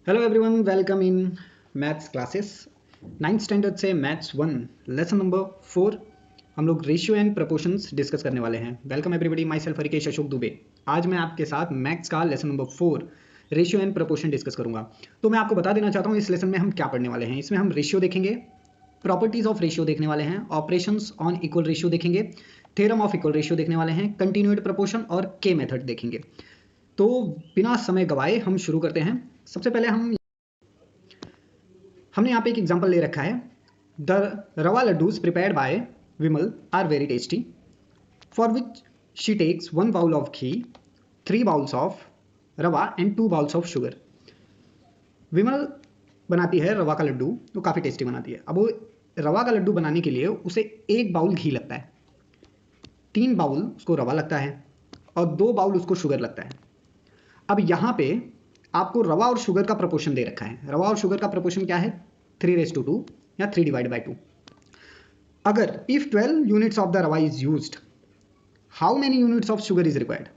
Hello everyone, welcome in maths classes. Ninth standard से maths 1 lesson number 4 हम लोग ratio and proportions discuss करने वाले हैं। Welcome everybody, my self Harikesh Ashok Dubey. आज मैं आपके साथ मैथ्स का lesson number 4 ratio and proportion discuss करूंगा। तो मैं आपको बता देना चाहता हूँ इस लेसन में हम क्या पढ़ने वाले हैं। इसमें हम रेशियो देखेंगे, प्रॉपर्टीज ऑफ रेशियो देखने वाले हैं, ऑपरेशंस ऑन इक्वल रेशियो देखेंगे, थ्योरम ऑफ इक्वल रेशियो देखने वाले हैं, कंटिन्यूड प्रपोर्शन और के मेथड देखेंगे। तो बिना समय गवाए हम शुरू करते हैं। सबसे पहले हमने यहाँ पे एक एग्जांपल ले रखा है। The rava laddoos prepared by Vimal are very tasty, for which she takes 1 bowl of ghee, 3 bowls of rava and 2 bowls of sugar. Vimal बनाती है रवा का लड्डू, तो काफ़ी टेस्टी बनाती है। अब वो रवा का लड्डू बनाने के लिए उसे 1 बाउल घी लगता है, 3 बाउल उसको रवा लगता है और 2 बाउल उसको शुगर लगता है। अब यहाँ पे आपको रवा और शुगर का प्रपोर्शन दे रखा है। रवा और शुगर का प्रपोर्शन क्या है? 3:2 या 3/2। अगर इफ 12 यूनिट्स ऑफ द रवा is used, how many units of sugar is required.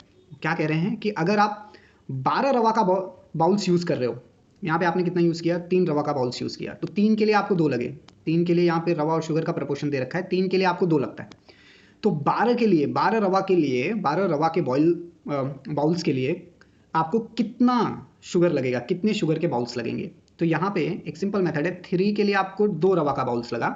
क्या कह रहे हैं कि अगर आप 12 रवा का बाउल्स यूज कर रहे हो, यहाँ पे आपने कितना यूज किया? 3 रवा का बाउल्स यूज किया, तो 3 के लिए आपको 2 लगे। 3 के लिए यहाँ पे रवा और शुगर का प्रपोर्शन दे रखा है, 3 के लिए आपको 2 लगता है। तो 12 के लिए, 12 रवा के लिए, 12 रवा के बाउल्स के लिए आपको कितना शुगर लगेगा, कितने शुगर के बाउल्स लगेंगे? तो यहाँ पे एक सिंपल मेथड है। 3 के लिए आपको 2 रवा का बाउल्स लगा,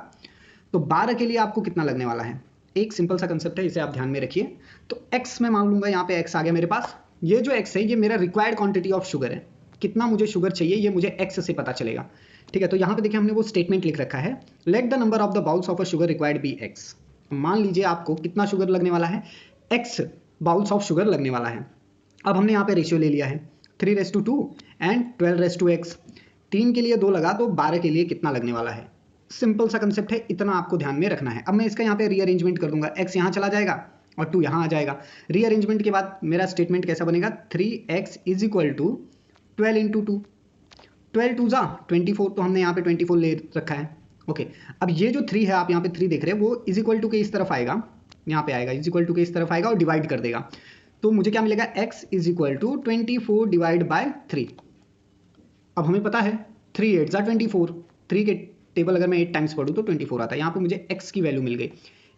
तो 12 के लिए आपको कितना लगने वाला है? एक सिंपल सा कंसेप्ट है, इसे आप ध्यान में रखिए। तो x मैं मान लूंगा, यहाँ पे x आ गया मेरे पास। ये जो x है ये मेरा रिक्वायर्ड क्वांटिटी ऑफ शुगर है। कितना मुझे शुगर चाहिए ये मुझे x से पता चलेगा। ठीक है, तो यहाँ पे देखिए हमने वो स्टेटमेंट लिख रखा है, let the number of the bowls of a sugar required be x। मान लीजिए आपको कितना शुगर लगने वाला है? x बाउल्स ऑफ शुगर लगने वाला है। अब हमने यहाँ पे रेशियो ले लिया है 3:2 एंड 12:x। 3 के लिए 2 लगा, तो 12 के लिए कितना लगने वाला है? सिंपल सा कंसेप्ट है, इतना आपको ध्यान में रखना है। अब मैं इसका यहाँ पे रीअरेंजमेंट कर दूंगा, x यहाँ चला जाएगा और 2 यहाँ आ जाएगा। रीअरेंजमेंट के बाद मेरा स्टेटमेंट कैसा बनेगा? 3x is equal to 12 into 2, 12 2 जा 24, तो हमने यहाँ पे 24 ले रखा है। ओके, अब ये जो 3 है, आप यहाँ पे 3 देख रहे हैं, वो इज इक्वल टू के इस तरफ आएगा, यहाँ पे आएगा, इज इक्वल टू के इस तरफ आएगा और डिवाइड कर देगा। तो मुझे क्या मिलेगा? x is equal to 24 divide by 3। अब हमें पता है 3 8 जा 24, 3 के टेबल अगर मैं 8 टाइम्स पढ़ूँ तो 24 आता है। यहाँ पे मुझे x की वैल्यू मिल गई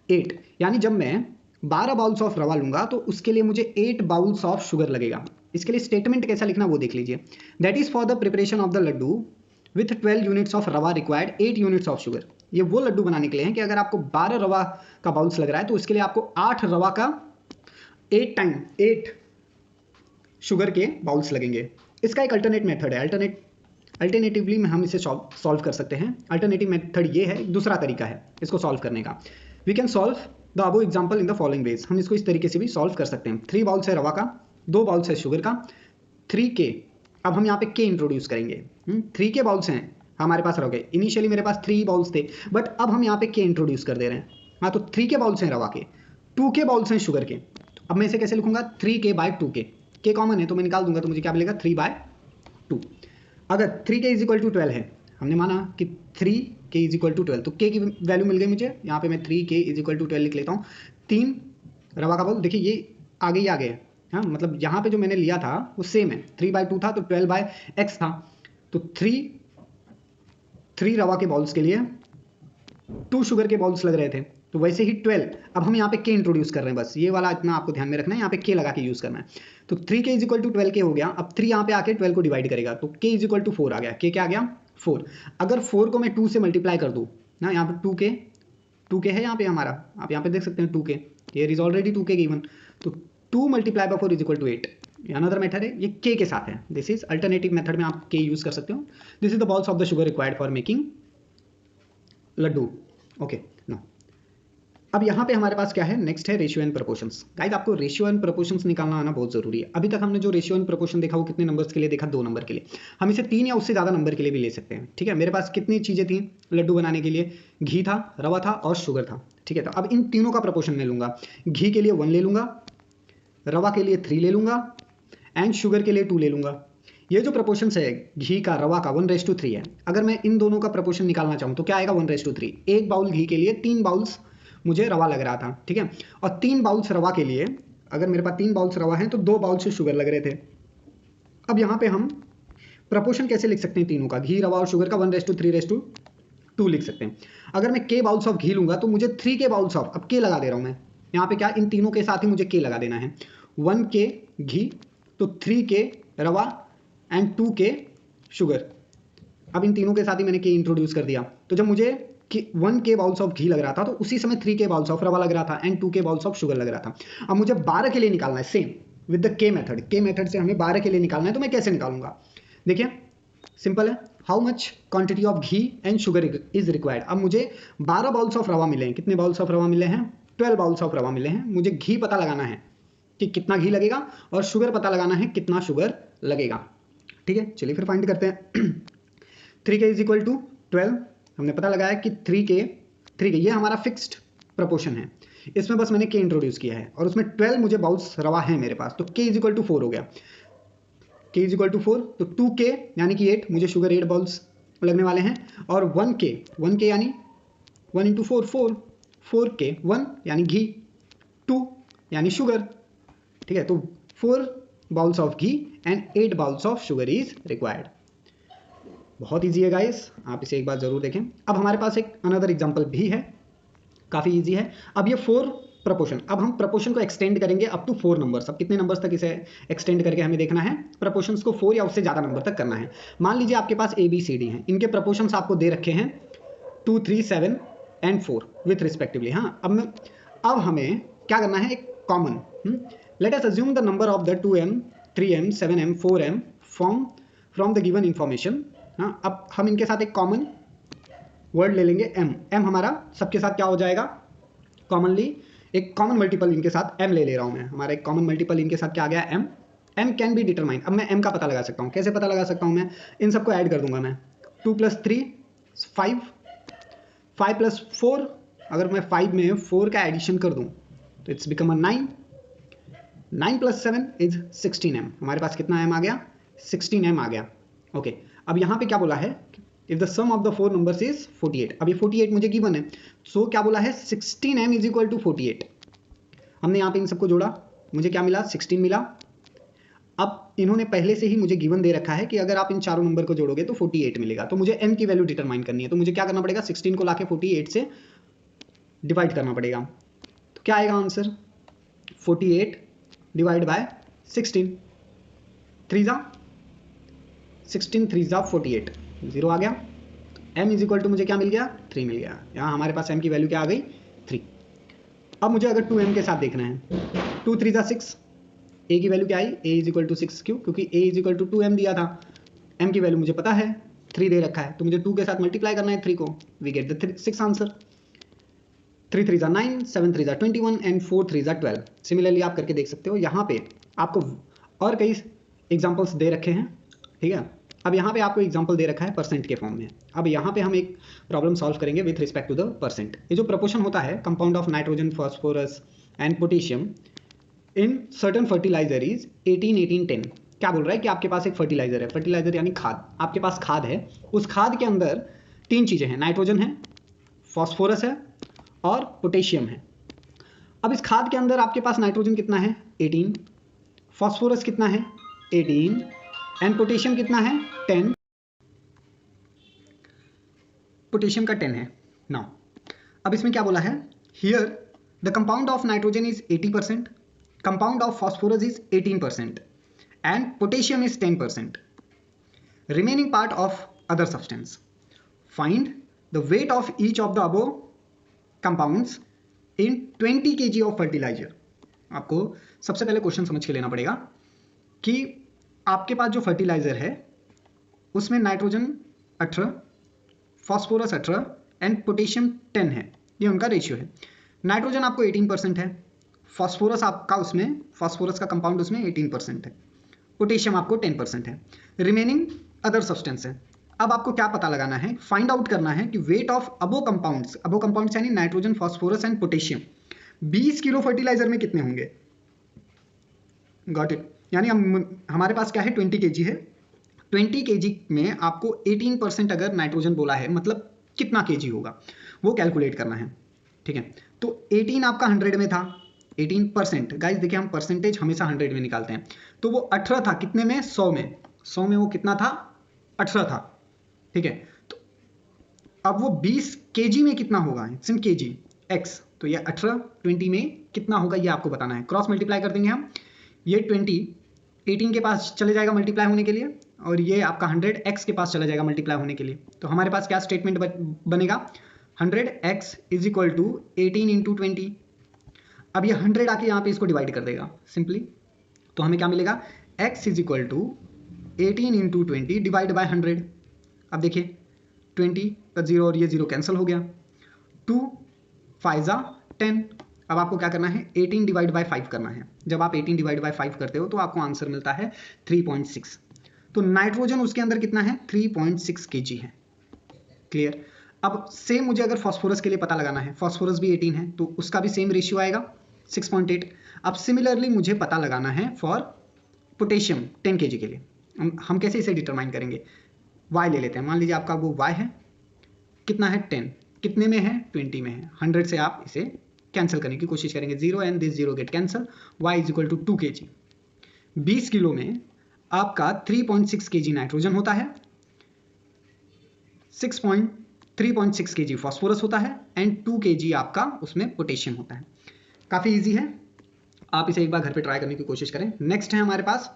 8, यानी जब मैं 12 बाउल्स ऑफ रवा लूंगा तो उसके लिए मुझे 8 बाउल्स ऑफ शुगर लगेगा। इसके लिए स्टेटमेंट कैसा लिखना वो देख लीजिए। That is for the preparation of the laddoo with 12 units of rava required 8 units of sugar. ये वो लड्डू बनाने के लिए है कि अगर आपको 12 रवा का बाउल्स लग रहा है तो इसके लिए आपको 8 रवा का 8 शुगर के बाउल्स लगेंगे। इसका एक अल्टरनेट मेथड है, अल्टरनेटिवली में हम इसे सॉल्व कर सकते हैं। अल्टरनेटिव मेथड ये है, दूसरा तरीका है इसको सॉल्व करने का। We can solve the above example in the following ways. हम इसको इस तरीके से भी सॉल्व कर सकते हैं। 3 बाउल्स है रवा का, 2 बाउल्स है शुगर का, 3k। अब हम यहाँ पे k इंट्रोड्यूस करेंगे। 3k बाउल्स हैं हमारे पास रह गए। इनिशियली मेरे पास 3 बाउल्स थे, बट अब हम यहाँ पे k इंट्रोड्यूस कर दे रहे हैं। हाँ, तो 3k बाउल्स हैं रवा के, 2k बाउल्स हैं शुगर के। तो अब मैं इसे कैसे लिखूंगा? 3k bye 2k। k common है तो मैं निकाल दूंगा, तो मुझे क्या मिलेगा? 3/2। अगर 3k इज इक्वल टू 12 है, हमने माना कि 3k इज इक्वल टू 12, तो k की वैल्यू मिल गई मुझे। यहाँ पे मैं 3k इज इक्वल टू 12 लिख लेता हूँ। 3 रवा का बाउल, देखिए ये आगे ही आगे है। हाँ, मतलब यहाँ पे जो मैंने लिया था वो सेम है, 3/2 था तो 12/x था। तो 3 रवा के बाउल्स के लिए 2 शुगर के बाउल्स लग रहे थे, तो वैसे ही 12। अब हम यहाँ पे k इंट्रोड्यूस कर रहे हैं, बस ये वाला इतना आपको ध्यान में रखना है, यहाँ पे k लगा के यूज करना है। तो 3k is equal to 12k हो गया। अब 3 यहाँ पे आके 12 को डिवाइड करेगा, तो k इज इक्वल टू 4 आ गया। k क्या आ गया? 4। अगर 4 को मैं 2 से मल्टीप्लाई कर दूँ ना, यहाँ पे 2k है यहाँ पे हमारा, आप यहाँ पे देख सकते हैं 2k, here is already 2k given. तो 2 multiply by 4 is equal to 8। ये अनदर मेथड है, ये k के साथ है। दिस इज अल्टरनेटिव मेथड में आप k यूज कर सकते हो। This is the balls of the sugar required for making laddoo. Okay, no अब यहाँ पे हमारे पास क्या है? नेक्स्ट है रेशियो एंड प्रोपोर्शंस। गाइस, आपको रेशियो एंड प्रोपोर्शंस निकालना आना बहुत जरूरी है। अभी तक हमने जो रेशियो एंड प्रोपोर्शन देखा वो कितने नंबर्स के लिए देखा? 2 नंबर के लिए। हम इसे 3 या उससे ज़्यादा नंबर के लिए भी ले सकते हैं। ठीक है, मेरे पास कितनी चीज़ें थी लड्डू बनाने के लिए? घी था, रवा था और शुगर था। ठीक है, तो अब इन तीनों का प्रोपोर्शन मैं लूंगा। घी के लिए 1 ले लूंगा, रवा के लिए 3 ले लूंगा एंड शुगर के लिए 2 ले लूंगा। ये जो प्रपोर्शन है घी का, रवा का 1:3 है। अगर मैं इन दोनों का प्रपोर्शन निकालना चाहूँ तो क्या आएगा? 1:3। 1 बाउल घी के लिए 3 बाउल्स मुझे रवा लग रहा था। ठीक है, और 3 बाउल्स रवा के लिए, अगर मेरे पास 3 बाउल्स रवा हैं तो 2 बाउल्स शुगर लग रहे थे। अब यहाँ पे हम प्रपोर्शन कैसे लिख सकते हैं तीनों का, घी, रवा और शुगर का 1:3:2 लिख सकते हैं। अगर मैं के बाउल्स ऑफ घी लूंगा तो मुझे 3 के बाउल्स ऑफ, अब के लगा दे रहा हूं मैं यहाँ पे, क्या इन तीनों के साथ ही मुझे के लगा देना है। 1 के घी तो 3 के रवा एंड 2 के शुगर। अब इन तीनों के साथ ही मैंने के इंट्रोड्यूस कर दिया, तो जब मुझे 1 के बाउल्स ऑफ घी लग रहा था तो उसी समय 3 के बाउल्स ऑफ रवा लग रहा था एंड 2 के बाउल्स ऑफ शुगर लग रहा था। अब मुझे 12 के लिए निकालना है, सेम विद द के मेथड। के मेथड से हमें 12 के लिए निकालना है, तो मैं कैसे निकालूंगा, देखिए सिंपल है। How much quantity of ghee and sugar is required. अब मुझे 12 बाउल्स ऑफ रवा मिले हैं। कितने बाउल्स ऑफ रवा मिले हैं, 12 बाउल्स ऑफ रवा मिले हैं। मुझे घी पता लगाना है कि कितना घी लगेगा और शुगर पता लगाना है कितना शुगर लगेगा। ठीक है, चलिए फिर फाइंड करते हैं। 3k इज इक्वल टू 12, हमने पता लगाया कि 3k ये हमारा फिक्स्ड प्रपोर्शन है, इसमें बस मैंने k इंट्रोड्यूस किया है और उसमें 12 मुझे बाउल्स रवा है मेरे पास, तो k इज इक्वल टू 4 हो गया। k इज इक्वल टू 4, तो 2k यानी कि 8, मुझे शुगर 8 बाउल्स लगने वाले हैं। और 1k यानी 1 इंटू 4 4, 4k 1 यानी घी, 2 यानी शुगर। ठीक है, तो 4 bowls of ghee and 8 bowls of sugar is required. बहुत ईजी है गाइस, आप इसे एक बार जरूर देखें। अब हमारे पास एक अनदर एग्जांपल भी है, काफ़ी ईजी है। अब ये 4 प्रपोर्शन, अब हम प्रपोर्शन को एक्सटेंड करेंगे अप टू 4 नंबर्स। अब कितने नंबर्स तक इसे एक्सटेंड करके हमें देखना है, प्रपोर्शंस को 4 या उससे ज़्यादा नंबर तक करना है। मान लीजिए आपके पास ABCD हैं, इनके प्रपोर्शंस आपको दे रखे हैं 2, 3, 7 एंड 4 विथ रिस्पेक्टिवली। हाँ, अब हमें क्या करना है, एक common, let us assume the number of the 2m, 3m, 7m, 4m from the given information. हाँ, अब हम इनके साथ एक कॉमन वर्ड ले लेंगे m। m हमारा सबके साथ क्या हो जाएगा, कॉमनली एक कॉमन मल्टीपल इनके साथ m ले रहा हूं मैं, हमारा एक कॉमन मल्टीपल इनके साथ क्या आ गया, m। m can be determined. अब मैं m का पता लगा सकता हूं, कैसे पता लगा सकता हूं मैं, इन सबको ऐड कर दूंगा मैं। 2 + 3 5, 5 + 4, अगर मैं 5 में 4 का एडिशन कर दूं तो इट्स बिकम 9, 9 + 7 इज 16m। हमारे पास कितना m आ गया, 16m आ गया। ओके, अब यहाँ पे क्या बोला है, if the sum of the 4 numbers is 48। अब ये 48 मुझे गिवन है, सो क्या बोला है, 16m इज इक्वल टू 48। हमने यहाँ पे इन सबको जोड़ा, मुझे क्या मिला, 16 मिला। अब इन्होंने पहले से ही मुझे गिवन दे रखा है कि अगर आप इन चारों नंबर को जोड़ोगे तो 48 मिलेगा, तो मुझे m की वैल्यू डिटरमाइन करनी है। तो मुझे क्या करना पड़ेगा, 16 को लाके 48 से डिवाइड करना पड़ेगा। तो क्या आएगा आंसर, 48 डिवाइड बाय 16, 3 जा 16, 3 जा 48, 0 आ गया। m इज इक्वल टू मुझे क्या मिल गया, 3 मिल गया। यहाँ हमारे पास m की वैल्यू क्या आ गई, 3। अब मुझे अगर 2m के साथ देखना है, 2 3 जा 6, a की वैल्यू क्या आई, a इज इक्वल टू 6, क्यों, क्योंकि a is equal to 2m दिया था। m की वैल्यू मुझे पता है 3 दे रखा है, तो मुझे 2 के साथ मल्टीप्लाई करना है 3 को, वी गेट द 6 आंसर। 3 3 जा 9, 7 3 जा 21 एंड 4 3 जा 12। सिमिलरली आप करके देख सकते हो, यहाँ पे आपको और कई एग्जाम्पल्स दे रखे हैं। ठीक है, अब यहाँ पे आपको एग्जांपल दे रखा है परसेंट के फॉर्म में। अब यहाँ पे हम एक प्रॉब्लम सॉल्व करेंगे with respect to the percent. ये जो प्रपोर्शन होता है, compound of nitrogen, phosphorus and potassium in certain fertiliser is 18 18 10। क्या बोल रहा है कि आपके पास एक फर्टिलाइजर है, फर्टिलाइजर यानी खाद, आपके पास खाद है, उस खाद के अंदर 3 चीज़ें हैं, नाइट्रोजन है, फॉस्फोरस है और पोटेशियम है। अब इस खाद के अंदर आपके पास नाइट्रोजन कितना है, 18, फॉस्फोरस कितना है, 18 एंड पोटेशियम कितना है, 10। पोटेशियम का 10 है। नाउ अब इसमें क्या बोला है, here the compound of nitrogen is 80%, compound of phosphorus is 18% and potassium is 10%, remaining part of other substance. Find the weight of each of the above compounds in 20 kg of fertiliser. आपको सबसे पहले question समझ के लेना पड़ेगा कि आपके पास जो फर्टिलाइजर है उसमें नाइट्रोजन 18, फॉस्फोरस 18 एंड पोटेशियम 10 है, ये उनका रेशियो है। नाइट्रोजन आपको 18% है, फॉस्फोरस आपका उसमें, फॉस्फोरस का कंपाउंड उसमें 18% है, पोटेशियम आपको 10% है, रिमेनिंग अदर सब्सटेंस है। अब आपको क्या पता लगाना है, फाइंड आउट करना है कि वेट ऑफ अबो कंपाउंड्स यानी nitrogen, phosphorus and potassium 20 kilo fertiliser में कितने होंगे। गॉट इट, यानी हमारे पास क्या है, 20 kg है, 20 kg में आपको 18% अगर नाइट्रोजन बोला है, मतलब कितना kg होगा वो कैलकुलेट करना है। ठीक है, तो 18 आपका 100 में था, 18%, गाइस देखिए हम परसेंटेज हमेशा 100 में निकालते हैं, तो वो 18 था कितने में, 100 में, 100 में वो कितना था, 18 था, ठीक है। तो अब वो 20 केजी में कितना होगा, इट्स इन केजी एक्स, तो ये 18 20 में कितना होगा ये आपको बताना है। क्रॉस मल्टीप्लाई कर देंगे हम, ये 20 18 के पास चले जाएगा मल्टीप्लाई होने के लिए, और ये आपका 100 x के पास चला जाएगा मल्टीप्लाई होने के लिए। तो हमारे पास क्या स्टेटमेंट बनेगा, 100x is equal to 18 into 20। अब ये 100 आके यहाँ पे इसको डिवाइड कर देगा सिंपली, तो हमें क्या मिलेगा, x is equal to 18 into 20 divide by 100। अब देखिए 20 का 0 और ये 0 कैंसिल हो गया, 2 5 10। अब आपको क्या करना है, 18 डिवाइड बाय 5 करना है। जब आप 18 डिवाइड बाय 5 करते हो तो आपको आंसर मिलता है 3.6। तो नाइट्रोजन उसके अंदर कितना है, 3.6 kg है। क्लियर। अब सेम मुझे अगर फास्फोरस के लिए पता लगाना है, फास्फोरस भी 18 है तो उसका भी सेम रेशियो आएगा 6.8। अब सिमिलरली मुझे पता लगाना है फॉर पोटेशियम 10 kg के लिए। हम कैसे इसे डिटरमाइन करेंगे, y ले लेते हैं। मान लीजिए आपका वो y है, कितना है 10, कितने में है 20 में है। 100 से आप इसे कैंसिल करने की कोशिश करेंगे, 0 and this 0 get cancel, y is equal to 2 kg। 20 kilo में आपका 3.6 kg नाइट्रोजन होता है, 3.6 kg फास्फोरस होता है एंड 2 kg आपका उसमें पोटेशियम होता है। काफ़ी इजी है, आप इसे एक बार घर पे ट्राई करने की कोशिश करें। नेक्स्ट है हमारे पास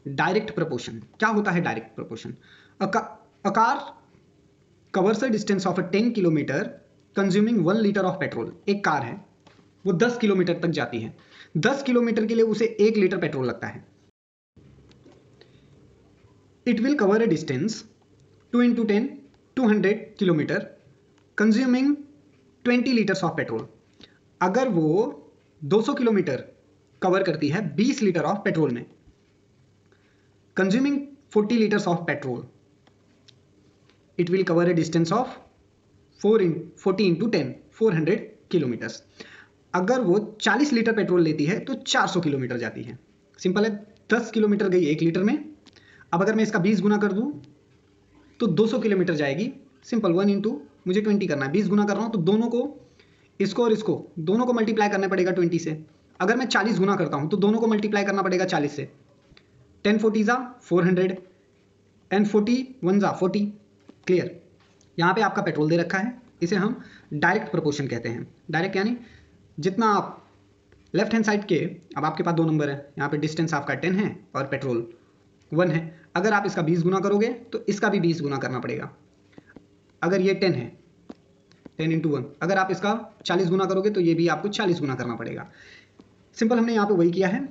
डायरेक्ट प्रपोर्शन। क्या होता है direct proportion, a car covers a distance of 10 kilometre consuming 1 litre of petrol. एक कार है वो 10 किलोमीटर तक जाती है, 10 किलोमीटर के लिए उसे 1 लीटर पेट्रोल लगता है। It will cover a distance 2 into 10 200 kilometre consuming 20 litres of petrol. अगर वो 200 किलोमीटर कवर करती है 20 लीटर ऑफ पेट्रोल में, consuming 40 litres of petrol, it will cover a distance of 40 into 10 400 kilometres. अगर वो 40 लीटर पेट्रोल लेती है तो 400 किलोमीटर जाती है। सिंपल है, 10 किलोमीटर गई 1 लीटर में। अब अगर मैं इसका 20 गुना कर दूं तो 200 किलोमीटर जाएगी। सिंपल, 1 इंटू मुझे 20 करना है, 20 गुना कर रहा हूं तो दोनों को, इसको और इसको दोनों को मल्टीप्लाई करना पड़ेगा 20 से। अगर मैं 40 गुना करता हूं तो दोनों को मल्टीप्लाई करना पड़ेगा 40 से। 10 40 जा 400 एंड 40 1 जा 40। क्लियर। यहाँ पे आपका पेट्रोल दे रखा है, इसे हम डायरेक्ट प्रोपोर्शन कहते हैं। डायरेक्ट यानी जितना आप लेफ्ट हैंड साइड के, अब आपके पास 2 नंबर है, यहाँ पे डिस्टेंस आपका 10 है और पेट्रोल 1 है। अगर आप इसका 20 गुना करोगे तो इसका भी 20 गुना करना पड़ेगा। अगर ये 10 है 10 इंटू 1, अगर आप इसका 40 गुना करोगे तो ये भी आपको 40 गुना करना पड़ेगा। सिंपल, हमने यहाँ पे वही किया है।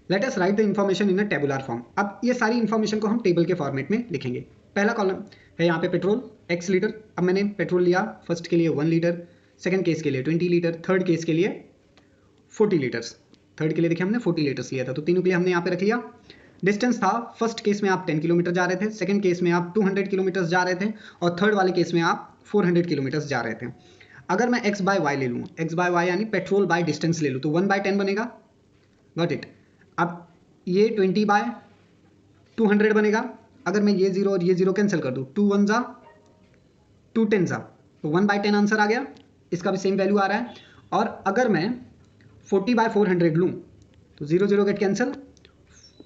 Let us right the information in a tabular form. अब ये सारी इन्फॉर्मेशन को हम टेबल के फॉर्मेट में लिखेंगे। पहला कॉलम है यहाँ पे पेट्रोल x लीटर। अब मैंने पेट्रोल लिया फर्स्ट के लिए 1 लीटर, सेकंड केस के लिए 20 लीटर, थर्ड केस के लिए 40 लीटर्स। थर्ड के लिए देखिए हमने 40 लीटर्स लिया था, तो तीनों के लिए हमने यहाँ पे रख लिया। डिस्टेंस था, फर्स्ट केस में आप 10 किलोमीटर जा रहे थे, सेकंड केस में आप 200 किलोमीटर जा रहे थे और थर्ड वाले केस में आप 400 किलोमीटर जा रहे थे। अगर मैं x बाय वाई ले लूँ, x बाय वाई यानी पेट्रोल बाय डिस्टेंस ले लूँ, तो 1/10 बनेगा। Got it. अब ये 20 बाय 200 बनेगा। अगर मैं ये 0 और ये 0 कैंसिल कर दूँ, 2 1 जा 2 10 जा, तो 1/10 आंसर आ गया। इसका भी सेम वैल्यू आ रहा है। और अगर मैं 40 बाय 400 लूँ तो 0 0 गेट कैंसिल,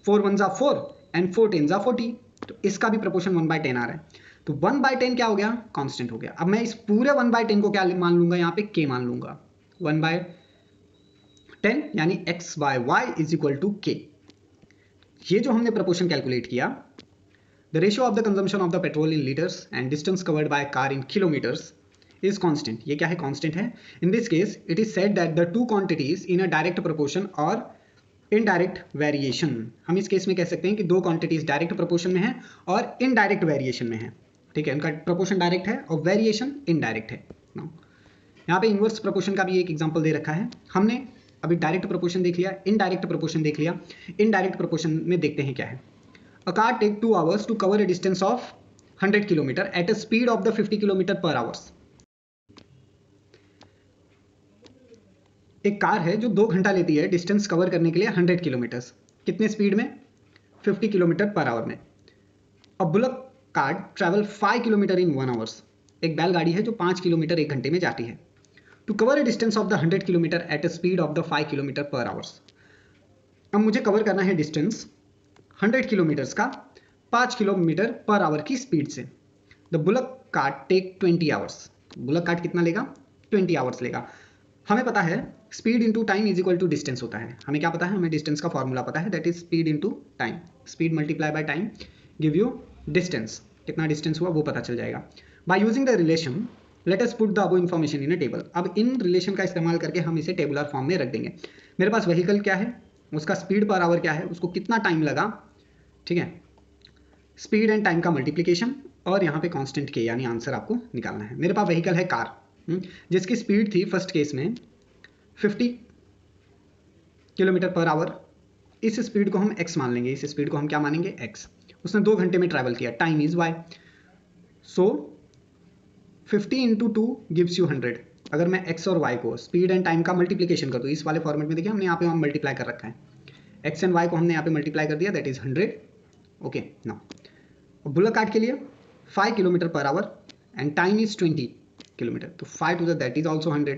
4 1 जा 4 एंड 4 10 जा 40, तो इसका भी प्रोपोर्शन 1/10 आ रहा है। तो 1/10 क्या हो गया, कांस्टेंट हो गया। अब मैं इस पूरे 1/10 को क्या मान लूंगा, यहाँ पे k मान लूंगा। 1/10 यानी x by Y is equal to k। ये जो हमने प्रोपोर्शन कैलकुलेट किया, the ratio of the consumption of the petrol in litres and distance covered by car in kilometres is constant. ये क्या है, कांस्टेंट है। In this case it is said that the two quantities in a direct proportion और indirect variation. हम इस case में कह सकते हैं कि 2 क्वांटिटीज डायरेक्ट प्रोपोर्शन में है और इनडायरेक्ट वेरिएशन में है। ठीक है, उनका प्रोपोर्शन डायरेक्ट है और वेरिएशन इनडायरेक्ट है। यहाँ पे इनवर्स प्रोपोर्शन का भी एक एग्जांपल दे रखा है। हमने अभी डायरेक्ट प्रोपोर्शन देख लिया, इनडायरेक्ट प्रोपोर्शन देख लिया। इनडायरेक्ट प्रोपोर्शन में देखते हैं क्या है। A car take 2 hours to cover a distance of 100 kilometre at a speed of the 50 kilometre per hours. एक कार है जो 2 घंटा लेती है डिस्टेंस कवर करने के लिए 100 किलोमीटर्स। कितने स्पीड में, 50 किलोमीटर पर आवर में। A bullock cart travel 5 kilometre in 1 hours। एक बैलगाड़ी है जो 5 किलोमीटर 1 घंटे में जाती है। To cover a distance of the 100 kilometre at a speed of the 5 kilometre per hours. अब मुझे कवर करना है डिस्टेंस 100 किलोमीटर्स का 5 किलोमीटर पर आवर की स्पीड से। The bullock cart take 20 hours. Bullock cart कितना लेगा? 20 आवर्स लेगा। हमें पता है speed into time is equal to distance होता है। हमें क्या पता है? हमें डिस्टेंस का फॉर्मूला पता है, that is speed into time. Speed multiply by time give you distance. कितना डिस्टेंस हुआ वो पता चल जाएगा। By using the relation let us put the above information in a table. अब इन रिलेशन का इस्तेमाल करके हम इसे टेबुलर फॉर्म में रख देंगे। मेरे पास व्हीकल क्या है, उसका स्पीड पर आवर क्या है, उसको कितना टाइम लगा, ठीक है, स्पीड एंड टाइम का मल्टीप्लीकेशन, और यहाँ पे कांस्टेंट के यानी आंसर आपको निकालना है। मेरे पास व्हीकल है कार, जिसकी स्पीड थी फर्स्ट केस में 50 किलोमीटर पर आवर। इस स्पीड को हम x मान लेंगे, इस स्पीड को हम क्या मानेंगे? x। उसने 2 घंटे में ट्रैवल किया, time is y। So 50 into 2 gives you 100। अगर मैं x और y को स्पीड एंड टाइम का मल्टीप्लीकेशन कर दूँ, इस वाले फॉर्मेट में देखिए हमने यहाँ पे मल्टीप्लाई कर रखा है, x एंड y को हमने यहाँ पे मल्टीप्लाई कर दिया, that is 100। Okay, now bullock cart के लिए 5 kilometre per our and time is 20 kilometre, तो 5 टू दैट इज ऑल्सो 100।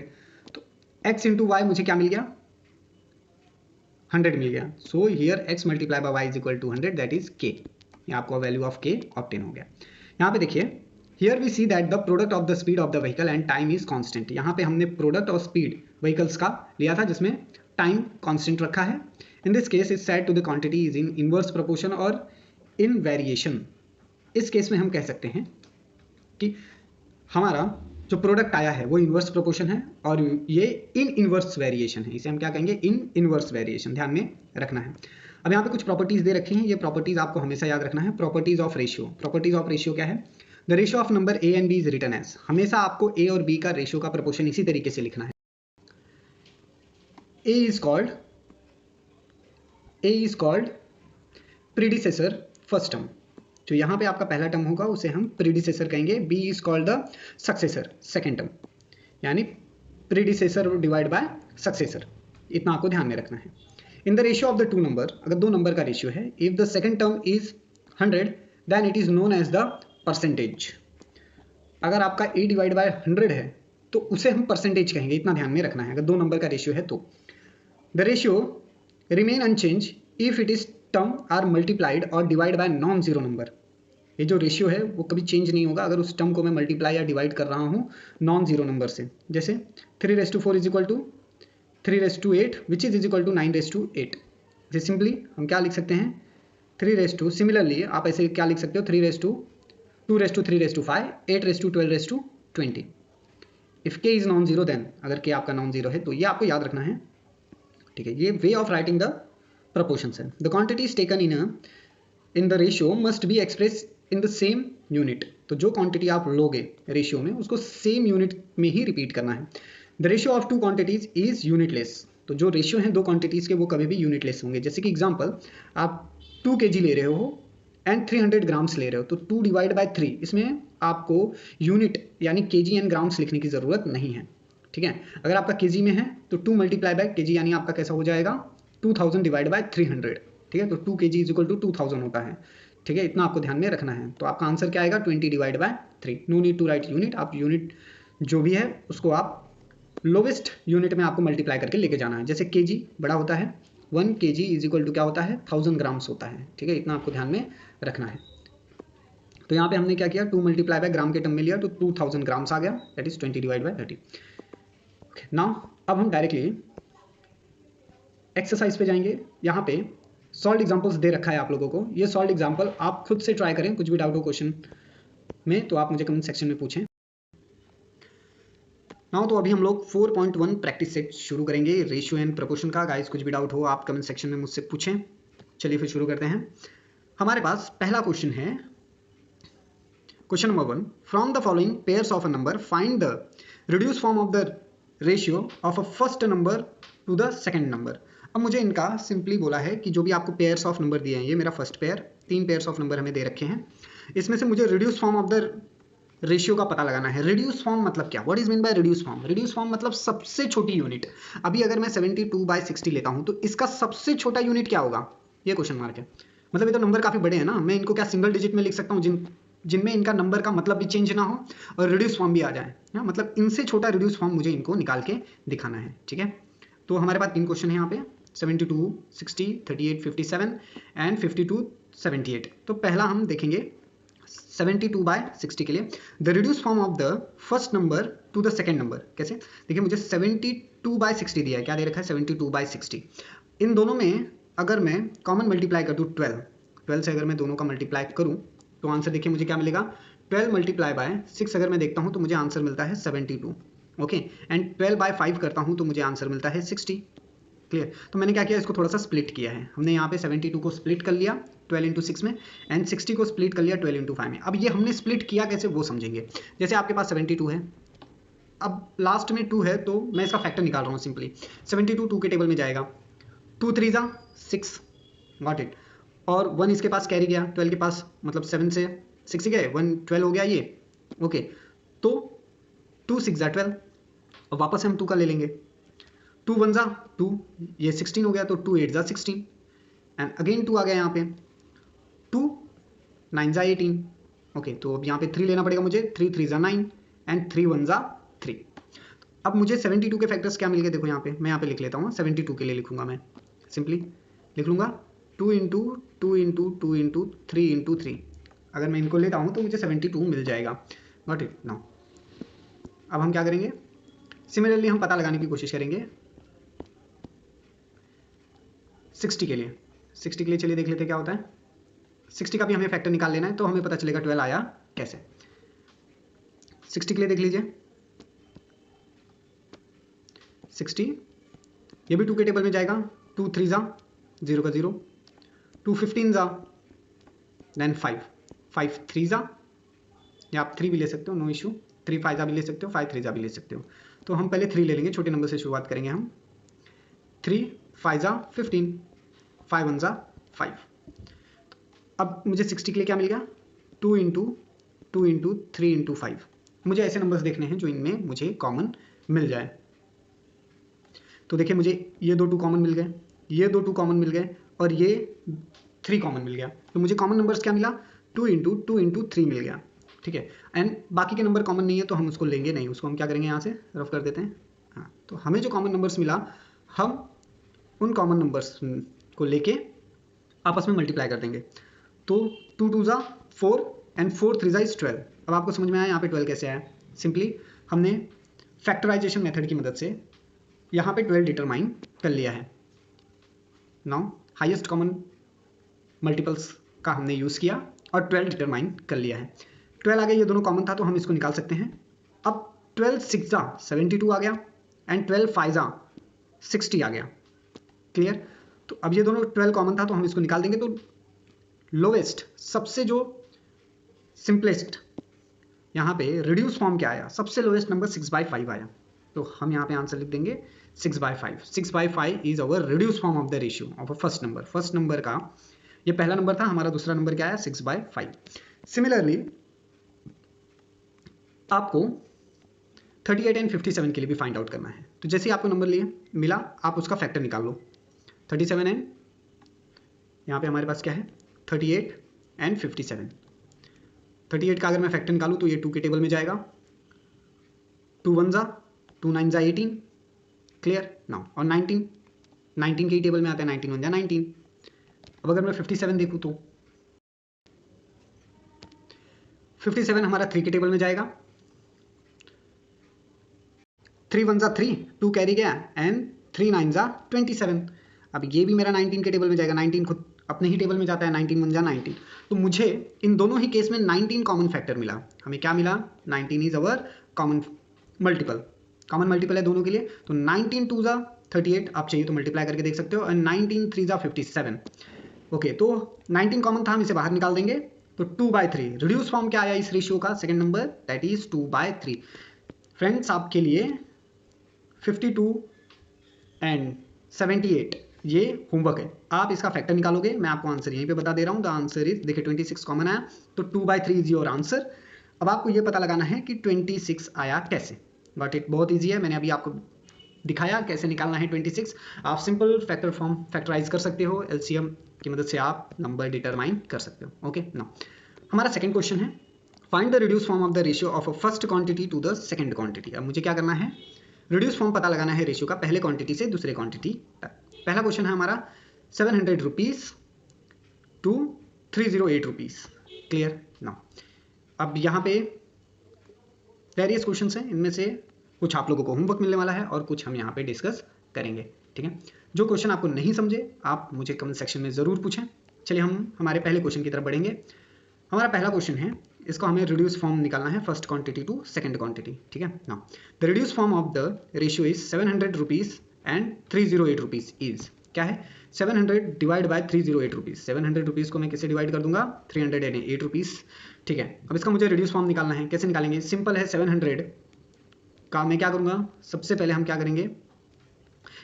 तो x इंटू वाई मुझे क्या मिल गया? 100 मिल गया। So here x multiply by Y is equal to 100, that is k। ये आपको वैल्यू ऑफ k ऑब्टेन हो गया। यहाँ पे देखिए, here we see that the product of the speed of the vehicle and time is constant. यहाँ पे हमने प्रोडक्ट और स्पीड व्हीकल्स का लिया था, जिसमें टाइम कांस्टेंट रखा है। In this case is said to the quantity is in inverse proportion और इन वेरिएशन। इस केस में हम कह सकते हैं कि हमारा जो प्रोडक्ट आया है वो इनवर्स प्रोपोर्शन है और ये इन इनवर्स वेरिएशन है। इसे हम क्या कहेंगे? इन इनवर्स वेरिएशन। ध्यान में रखना है। अब यहाँ पे कुछ प्रॉपर्टीज दे रखी हैं, ये प्रॉपर्टीज आपको हमेशा याद रखना है। Properties of ratio. Properties of ratio क्या है? The ratio of number A and B is written as. हमेशा आपको ए और बी का रेशियो का प्रोपोर्शन इसी तरीके से लिखना है। A is called predecessor first term. जो यहाँ पे आपका पहला टर्म होगा उसे हम प्रीडिसेसर कहेंगे। B is called the successor second term, यानी प्रीडिसेसर डिवाइड बाय सक्सेसर। इतना आपको ध्यान में रखना है। In the ratio of the two number, अगर दो नंबर का रेशियो है, if the second term is 100 then it is known as the percentage. अगर आपका a डिवाइड बाय 100 है तो उसे हम परसेंटेज कहेंगे। इतना ध्यान में रखना है अगर दो नंबर का रेशियो है तो। The ratio remain unchange if it is term R multiplied और divide by non zero number. ये जो रेशियो है वो कभी चेंज नहीं होगा अगर उस टर्म को मैं मल्टीप्लाई या डिवाइड कर रहा हूँ नॉन जीरो नंबर से। जैसे 3/4 is equal to 3/8 which is equal to 9/8। जैसे सिंपली हम क्या लिख सकते हैं? 3 सिमिलरली आप ऐसे क्या लिख सकते हो? 3/2/3/5 8/12/20। इफ के इज नॉन जीरो देन, अगर के आपका नॉन जीरो है तो ये आपको याद रखना है, ठीक है। ये way of writing the proportions है। The quantity is taken in the ratio must be express in the same unit. तो जो क्वांटिटी आप लोगे रेशियो में उसको सेम यूनिट में ही रिपीट करना है। The ratio of two quantities is unitless. तो जो रेशियो है दो क्वांटिटीज के वो कभी भी यूनिटलेस होंगे। जैसे कि एग्जांपल, आप 2 kg ले रहे हो एंड 300 ग्राम्स ले रहे हो, तो 2 डिवाइड बाय 3, इसमें आपको यूनिट यानी kg एंड ग्राम्स लिखने की जरूरत नहीं है, ठीक है। अगर आपका kg में है तो 2 मल्टीप्लाई बाय kg यानी आपका कैसा हो जाएगा? 2000 डिवाइड बाय 300, ठीक है। तो 2 kg इज इक्वल टू 2000 होता है, ठीक है। इतना आपको ध्यान में रखना है। तो आपका आंसर क्या आएगा? 20 divide by 3। No need to write unit. आप यूनिट जो भी है उसको आप लोवेस्ट यूनिट में आपको मल्टीप्लाई करके लेके जाना है। जैसे kg बड़ा होता है, 1 kg इज इक्वल टू क्या होता है? 1000 ग्राम्स होता है, ठीक है। इतना आपको ध्यान में रखना है। तो यहाँ पे हमने क्या किया? 2 मल्टीप्लाई बाय ग्राम के टर्म में लिया तो 2000 ग्राम्स आ गया, that is 20 divide bye 30। Now अब हम डायरेक्टली एक्सरसाइज पे जाएंगे। यहाँ पे सॉल्व एग्जांपल्स दे रखा है आप लोगों को। ये सॉल्व एग्जांपल आप खुद से ट्राई करें। कुछ भी डाउट हो क्वेश्चन में तो आप मुझे कमेंट सेक्शन में पूछें। नाउ तो अभी हम लोग 4.1 प्रैक्टिस सेट शुरू करेंगे रेशियो एंड प्रोपोर्शन का। गाइस कुछ भी डाउट हो आप कमेंट सेक्शन में मुझसे पूछें। चलिए फिर शुरू करते हैं। हमारे पास पहला क्वेश्चन है, question number 1, from the following pairs of a number find the reduce form of the ratio of a first number two the second number. अब मुझे इनका सिंपली बोला है कि जो भी आपको पेयर्स ऑफ नंबर दिए हैं, ये मेरा first pair, 3 pairs of number हमें दे रखे हैं, इसमें से मुझे reduce form of the ratio का पता लगाना है। रिड्यूस फॉर्म मतलब क्या? What is mean by reduce form? Reduce form मतलब सबसे छोटी यूनिट। अभी अगर मैं 72/60 लेता हूं तो इसका सबसे छोटा यूनिट क्या होगा? ये क्वेश्चन मार्क है। मतलब ये तो नंबर काफी बड़े हैं ना, मैं इनको क्या सिंगल डिजिट में लिख सकता हूँ जिनमें इनका नंबर का मतलब भी चेंज ना हो और रिड्यूस फॉर्म भी आ जाए ना। मतलब इनसे छोटा रिड्यूस फॉर्म मुझे इनको निकाल के दिखाना है, ठीक है। तो हमारे पास 3 क्वेश्चन है यहाँ पे। 72 60 38 57 एंड 52 78। तो पहला हम देखेंगे 72/60 के लिए the reduce form of the first number two the second number. कैसे? देखिए मुझे 72/60 दिया है। क्या दे रखा है? 72/60। इन दोनों में अगर मैं कॉमन मल्टीप्लाई कर दूँ 12 से अगर मैं दोनों का मल्टीप्लाई करूँ तो आंसर देखिए मुझे क्या मिलेगा। 12 मल्टीप्लाई बाय 6 अगर मैं देखता हूँ तो मुझे आंसर मिलता है 72। ओके, एंड 12/5 करता हूँ तो मुझे आंसर मिलता है 60। क्लियर? तो मैंने क्या किया, इसको थोड़ा सा स्प्लिट किया है। हमने यहाँ पे 72 को स्प्लिट कर लिया 12 इंटू 6 में, एंड 60 को स्प्लिट कर लिया 12 इंटू 5 में। अब ये हमने स्प्लिट किया कैसे वो समझेंगे। जैसे आपके पास 72 है, अब लास्ट में 2 है तो मैं इसका फैक्टर निकाल रहा हूँ सिंपली। 72 2 के टेबल में जाएगा, 2 3 जा 6, गॉट इट। और 1 इसके पास कैरी गया 12 के पास, मतलब 7 से 6 गए, 1 12 हो गया ये। ओके, तो 2 6 जा 12, अब वापस हम 2 का ले लेंगे। 2 1 जा 2, ये 16 हो गया, तो 2 8 जा 16, एंड अगेन 2 आ गया यहाँ पे, 2 9 जा 18। ओके, तो अब यहाँ पे 3 लेना पड़ेगा मुझे, 3 3 जा 9 एंड 3 1 जा 3। अब मुझे 72 के फैक्टर्स क्या मिल गए, देखो यहाँ पे मैं यहाँ पे लिख लेता हूँ। 72 के लिए लिखूंगा मैं, सिंपली लिख लूँगा 2 इंटू 2 इंटू 2 इंटू 3 इंटू 3। अगर मैं इनको लेता हूँ तो मुझे 72 मिल जाएगा। Got it now. अब हम क्या करेंगे, सिमिलरली हम पता लगाने की कोशिश करेंगे 60 के लिए। 60 के लिए चलिए देख लेते हैं क्या होता है। 60 का भी हमें फैक्टर निकाल लेना है, तो हमें पता चलेगा 12 आया कैसे। 60 के लिए देख लीजिए, 60 ये भी 2 के टेबल में जाएगा। 2 3 जा 0 का 0, 2 15 जा, देन 5 5 3 जा, या आप 3 भी ले सकते हो, नो इशू। 3 5 जा भी ले सकते हो, 5 3 जा भी ले सकते हो। तो हम पहले 3 ले लेंगे, छोटे नंबर से शुरुआत करेंगे हम। 3 5 जा 15, 5 1 जा 5। अब मुझे 60 के लिए क्या मिल गया, 2 इंटू 2 इंटू 3 इंटू 5। मुझे ऐसे नंबर्स देखने हैं जो इनमें मुझे कॉमन मिल जाए। तो देखिए मुझे ये 2 कॉमन मिल गए, ये 2 कॉमन मिल गए, और ये 3 कॉमन मिल गया। तो मुझे कॉमन नंबर्स क्या मिला, 2 इंटू 2 इंटू 3 मिल गया। ठीक है, एंड बाकी के नंबर कॉमन नहीं है तो हम उसको लेंगे नहीं, उसको हम क्या करेंगे, यहाँ से रफ कर देते हैं। हाँ, तो हमें जो कॉमन नंबर्स मिला, हम उन कॉमन नंबर्स को लेके आपस में मल्टीप्लाई कर देंगे। तो 2 2 जा 4 एंड 4 3 जा इज 12। अब आपको समझ में आया यहाँ पे 12 कैसे आया। सिंपली हमने फैक्टराइजेशन मेथड की मदद से यहाँ पे 12 डिटरमाइन कर लिया है। नाउ हाईएस्ट कॉमन मल्टीपल्स का हमने यूज़ किया और 12 डिटरमाइन कर लिया है। 12 आ गया, ये दोनों कॉमन था तो हम इसको निकाल सकते हैं। अब 12 6 जा 72 आ गया, एंड 12 5 जा 60 आ गया। क्लियर? तो अब ये दोनों 12 कॉमन था तो हम इसको निकाल देंगे। तो लोवेस्ट, सबसे जो सिंपलेस्ट यहाँ पे रिड्यूस फॉर्म क्या आया, सबसे लोएस्ट नंबर 6/5 आया। तो हम यहाँ पे आंसर लिख देंगे 6/5। 6/5 is our reduce form of the ratio of a first number. First number का ये पहला नंबर था, हमारा दूसरा नंबर क्या आया, 6/5। सिमिलरली आपको 38 एंड 57 के लिए भी फाइंड आउट करना है। तो जैसे ही आपको नंबर लिए मिला, आप उसका फैक्टर निकाल लो। 37 एंड यहाँ पे हमारे पास क्या है, 38 एंड 57। 38 का अगर मैं फैक्टर निकालूँ तो ये 2 के टेबल में जाएगा। 2 1 जा 2 9 जा 18। Clear now? और 19 के ही टेबल में आता है, 19 1 जा 19। अब अगर मैं 57 देखूँ तो 57 हमारा 3 के टेबल में जाएगा। 3 1 जा 3, 2 कैरी गया, एंड 3 9 जा 27। अब ये भी मेरा 19 के टेबल में जाएगा। 19 खुद अपने ही टेबल में जाता है, 19 1 जा 19। तो मुझे इन दोनों ही केस में 19 कॉमन फैक्टर मिला। हमें क्या मिला, 19 is our common multiple. Common multiple है दोनों के लिए। तो 19 2 जा 38, आप चाहिए तो मल्टीप्लाई करके देख सकते हो, एंड 19 3 जा 57। ओके, तो 19 कॉमन था, हम इसे बाहर निकाल देंगे। तो 2/3 रिड्यूस फॉर्म क्या आया इस रेशियो का, second number, that is 2/3। Friends, आपके लिए 52 एंड 78 ये होमवर्क है। आप इसका फैक्टर निकालोगे, मैं आपको आंसर यहीं पे बता दे रहा हूँ। द आंसर इज, देखिए 26 कॉमन आया, तो 2/3 इज योर आंसर। अब आपको ये पता लगाना है कि 26 आया कैसे। बट इट बहुत ईजी है, मैंने अभी आपको दिखाया कैसे निकालना है 26। आप सिंपल फैक्टर फॉर्म फैक्टराइज कर सकते हो, एलसीएम की मदद से आप नंबर डिटरमाइन कर सकते हो। ओके नाउ हमारा सेकंड क्वेश्चन है, find the reduce form of the ratio of a first quantity to the second quantity. अब मुझे क्या करना है, रिड्यूस फॉर्म पता लगाना है रेशियो का, पहले क्वांटिटी से दूसरे क्वांटिटी तक। पहला क्वेश्चन है हमारा 700 रुपीज़ टू 308 रुपीज़। क्लियर ना। अब यहाँ पे वेरियस क्वेश्चन हैं, इनमें से कुछ आप लोगों को होमवर्क मिलने वाला है और कुछ हम यहाँ पे डिस्कस करेंगे। ठीक है, जो क्वेश्चन आपको नहीं समझे आप मुझे कमेंट सेक्शन में ज़रूर पूछें। चलिए हम हमारे पहले क्वेश्चन की तरफ बढ़ेंगे। हमारा पहला क्वेश्चन है, इसको हमें रिड्यूस फॉर्म निकालना है first quantity to second quantity. ठीक है ना। The reduce form of the ratio is 700 rupees and 308 rupees is क्या है, 700 डिवाइड बाय 308 रुपीज़। 700 रुपीज़ को मैं किससे डिवाइड कर दूंगा, 308 रुपीज़। ठीक है, अब इसका मुझे रिड्यूस फॉर्म निकालना है। कैसे निकालेंगे, सिंपल है। 700 का मैं क्या करूँगा, सबसे पहले हम क्या करेंगे,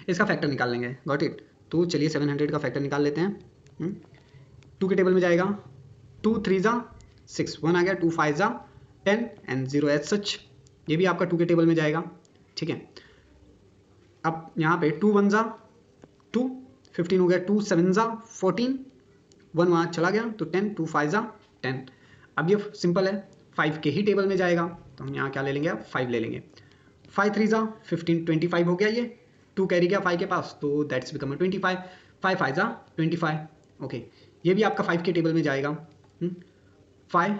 इसका फैक्टर निकाल लेंगे। Got it. तो चलिए 700 का फैक्टर निकाल लेते हैं। 2 के टेबल में जाएगा, 2 3 जा 6, 1 आ गया, 2 5 जा 10 एंड 0 एज सच। ये भी आपका 2 के टेबल में जाएगा। ठीक है, अब यहाँ पे 2 1 जा 2, 15 हो गया, 2 7 जा 14, 1 वहाँ चला गया तो 10, 2 5 जा 10। अब ये सिंपल है, 5 के ही टेबल में जाएगा तो हम यहाँ क्या ले लेंगे, अब 5 ले लेंगे। 5 3 जा 15, 25 हो गया, ये 2 कैरी गया 5 के पास तो दैट्स बिकम 25। 5 5 जा 25। ओके, ये भी आपका 5 के टेबल में जाएगा। 5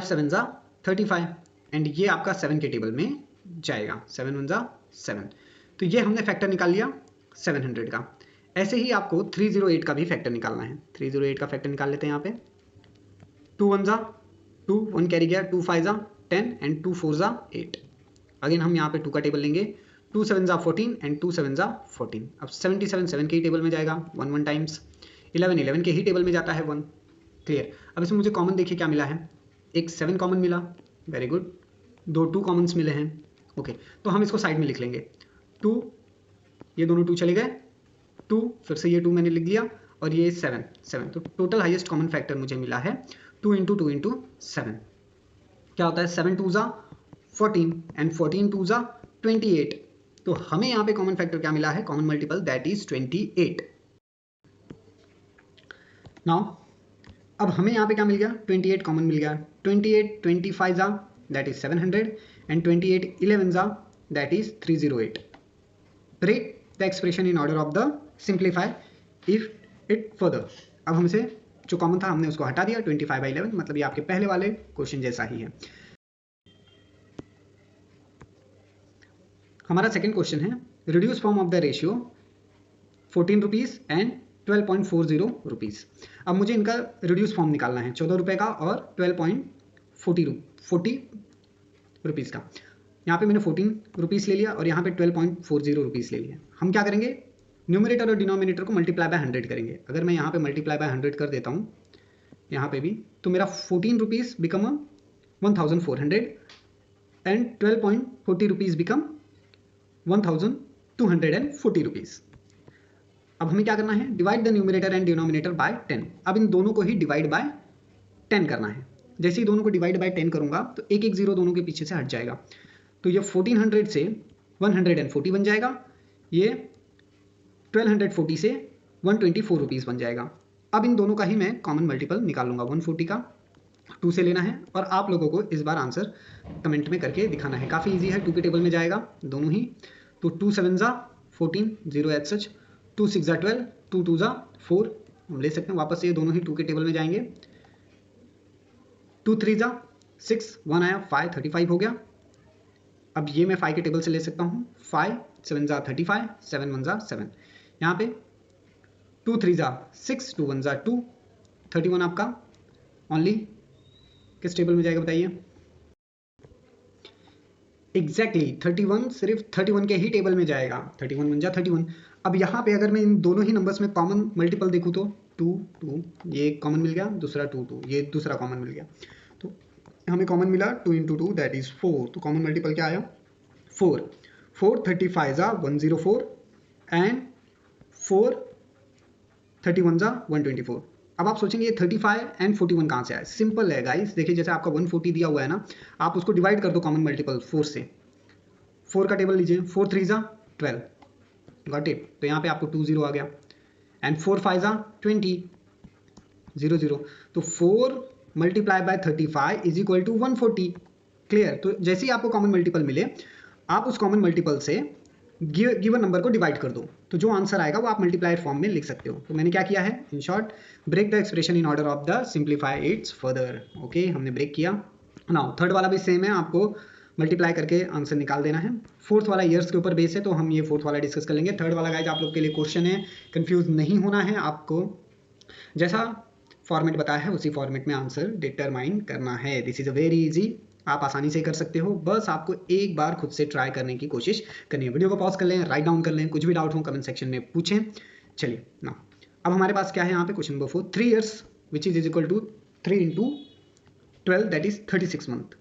7 जा 35 एंड ये आपका 7 के टेबल में जाएगा। 7 1 जा 7। तो ये हमने फैक्टर निकाल लिया 700 का। ऐसे ही आपको 308 का भी फैक्टर निकालना है। 308 का फैक्टर निकाल लेते हैं। यहाँ पे 2 1 जा 2, 1 कैरी गया, 2 5 जा 10 एंड 2 4 जा 8। अगेन हम यहाँ पे 2 का टेबल लेंगे, 2 7 जा 14 एंड 2 7 जा 14। अब 77 7 के ही टेबल में जाएगा, 1 1 टाइम्स। 11 11 के ही टेबल में जाता है 1। क्लियर। अब इसमें मुझे कॉमन देखिए क्या मिला है, एक 7 कॉमन मिला, वेरी गुड। 2 2 कॉमन्स मिले हैं। ओके, तो हम इसको साइड में लिख लेंगे। 2, ये दोनों 2 चले गए, 2 फिर से ये 2 मैंने लिख दिया और ये 7 7। तो टोटल हाईएस्ट कॉमन फैक्टर मुझे मिला है 2 × 2 × 7। क्या होता है, 7 2 जा 14 एंड 14 2 जा 28। तो हमें यहाँ पे कॉमन फैक्टर क्या मिला है, common multiple, that is 28। Now अब हमें यहाँ पे क्या मिल गया, 28 कॉमन मिल गया। 28 25 जा दैट इज 700 एंड 28 11 जा that is 308। Break the expression in order of the simplify if it further. अब हमसे जो कॉमन था हमने उसको हटा दिया, 25/11, मतलब ये आपके पहले वाले क्वेश्चन जैसा ही है। हमारा सेकंड क्वेश्चन है, reduce form of the ratio 14 rupees and 12.40 rupees. अब मुझे इनका रिड्यूस फॉर्म निकालना है, 14 रुपये का और 12.40 रुपीज़ का। यहाँ पे मैंने 14 रुपीज़ ले लिया और यहाँ पे 12.40 रुपीज़ ले लिया। हम क्या करेंगे, न्यूमरेटर और डिनोमिनेटर को मल्टीप्लाई बाय 100 करेंगे। अगर मैं यहाँ पे मल्टीप्लाई बाय 100 कर देता हूँ यहाँ पे भी, तो मेरा 14 rupees become 1400 and 12.40 rupees become 1240 rupees. अब हमें क्या करना है, divide the numerator and denominator by 10। अब इन दोनों को ही डिवाइड बाय 10 करना है। जैसे ही दोनों को डिवाइड बाय 10 करूंगा तो एक एक जीरो दोनों के पीछे से हट जाएगा। तो ये 1400 से 140 बन जाएगा, ये 1240 से 124 रुपीज़ बन जाएगा। अब इन दोनों का ही मैं कॉमन मल्टीपल निकालूंगा। 140 का 2 से लेना है और आप लोगों को इस बार आंसर कमेंट में करके दिखाना है। काफ़ी इजी है, 2 के टेबल में जाएगा दोनों ही। तो 2 7 जा 14, 0 एज सच, 2 6 जा 12, 2 2 जा 4, हम ले सकते हैं वापस से, ये दोनों ही 2 के टेबल में जाएंगे। 2 3 जा 6, 1 आया 5, 35 हो गया। अब ये मैं 5 के टेबल से ले सकता हूँ, 5 7 जा 35, 7 1 जा 7। यहाँ पे 2 3 जा 6, 2 1 जा 2, 31 आपका ओनली किस टेबल में जाएगा बताइए। एग्जैक्टली 31 सिर्फ 31 के ही टेबल में जाएगा। 31 1 जा 31। अब यहाँ पे अगर मैं इन दोनों ही नंबर्स में कॉमन मल्टीपल देखूँ तो 2 2, ये कॉमन मिल गया, दूसरा 2 2, ये दूसरा कॉमन मिल गया। तो हमें कॉमन मिला 2 × 2 दैट इज 4। तो कॉमन मल्टीपल क्या आया, 4 4 35 जा 104 एंड 4 31 जा 124। अब आप सोचेंगे ये 35 एंड 41 कहाँ से आए। सिंपल है गाइस, देखिए जैसे आपका 140 दिया हुआ है ना, आप उसको डिवाइड कर दो कॉमन मल्टीपल 4 से। 4 का टेबल लीजिए, 4 3 जा 12, गॉट इट। तो यहाँ पे आपको 2 0 आ गया एंड 4 5 जा 20, 0 0। तो 4 multiply by 35 is equal to 140। Clear. तो जैसे ही आपको कॉमन मल्टीपल मिले, आप उस कॉमन मल्टीपल से गिवन नंबर को डिवाइड कर दो, तो जो आंसर आएगा वो आप मल्टीप्लायर फॉर्म में लिख सकते हो। तो मैंने क्या किया है, in short break the expression in order of the simplify it's further. Okay, हमने ब्रेक किया। नाउ थर्ड वाला भी सेम है, आपको मल्टीप्लाई करके आंसर निकाल देना है। फोर्थ वाला ईयर्स के ऊपर बेस है, तो हम ये फोर्थ वाला डिस्कस कर लेंगे। थर्ड वाला गाइज आप लोग के लिए क्वेश्चन है, कंफ्यूज नहीं होना है आपको, जैसा फॉर्मेट बताया है उसी फॉर्मेट में आंसर डिटरमाइन करना है। This is a very easy, आप आसानी से कर सकते हो, बस आपको एक बार खुद से ट्राई करने की कोशिश करनी है। वीडियो को पॉज कर लें, राइट डाउन कर लें, कुछ भी डाउट हो कमेंट सेक्शन में पूछें। चलिए ना, अब हमारे पास क्या है यहाँ पे question number 4, 3 years which is equal to 3 into 12 that is 36 month.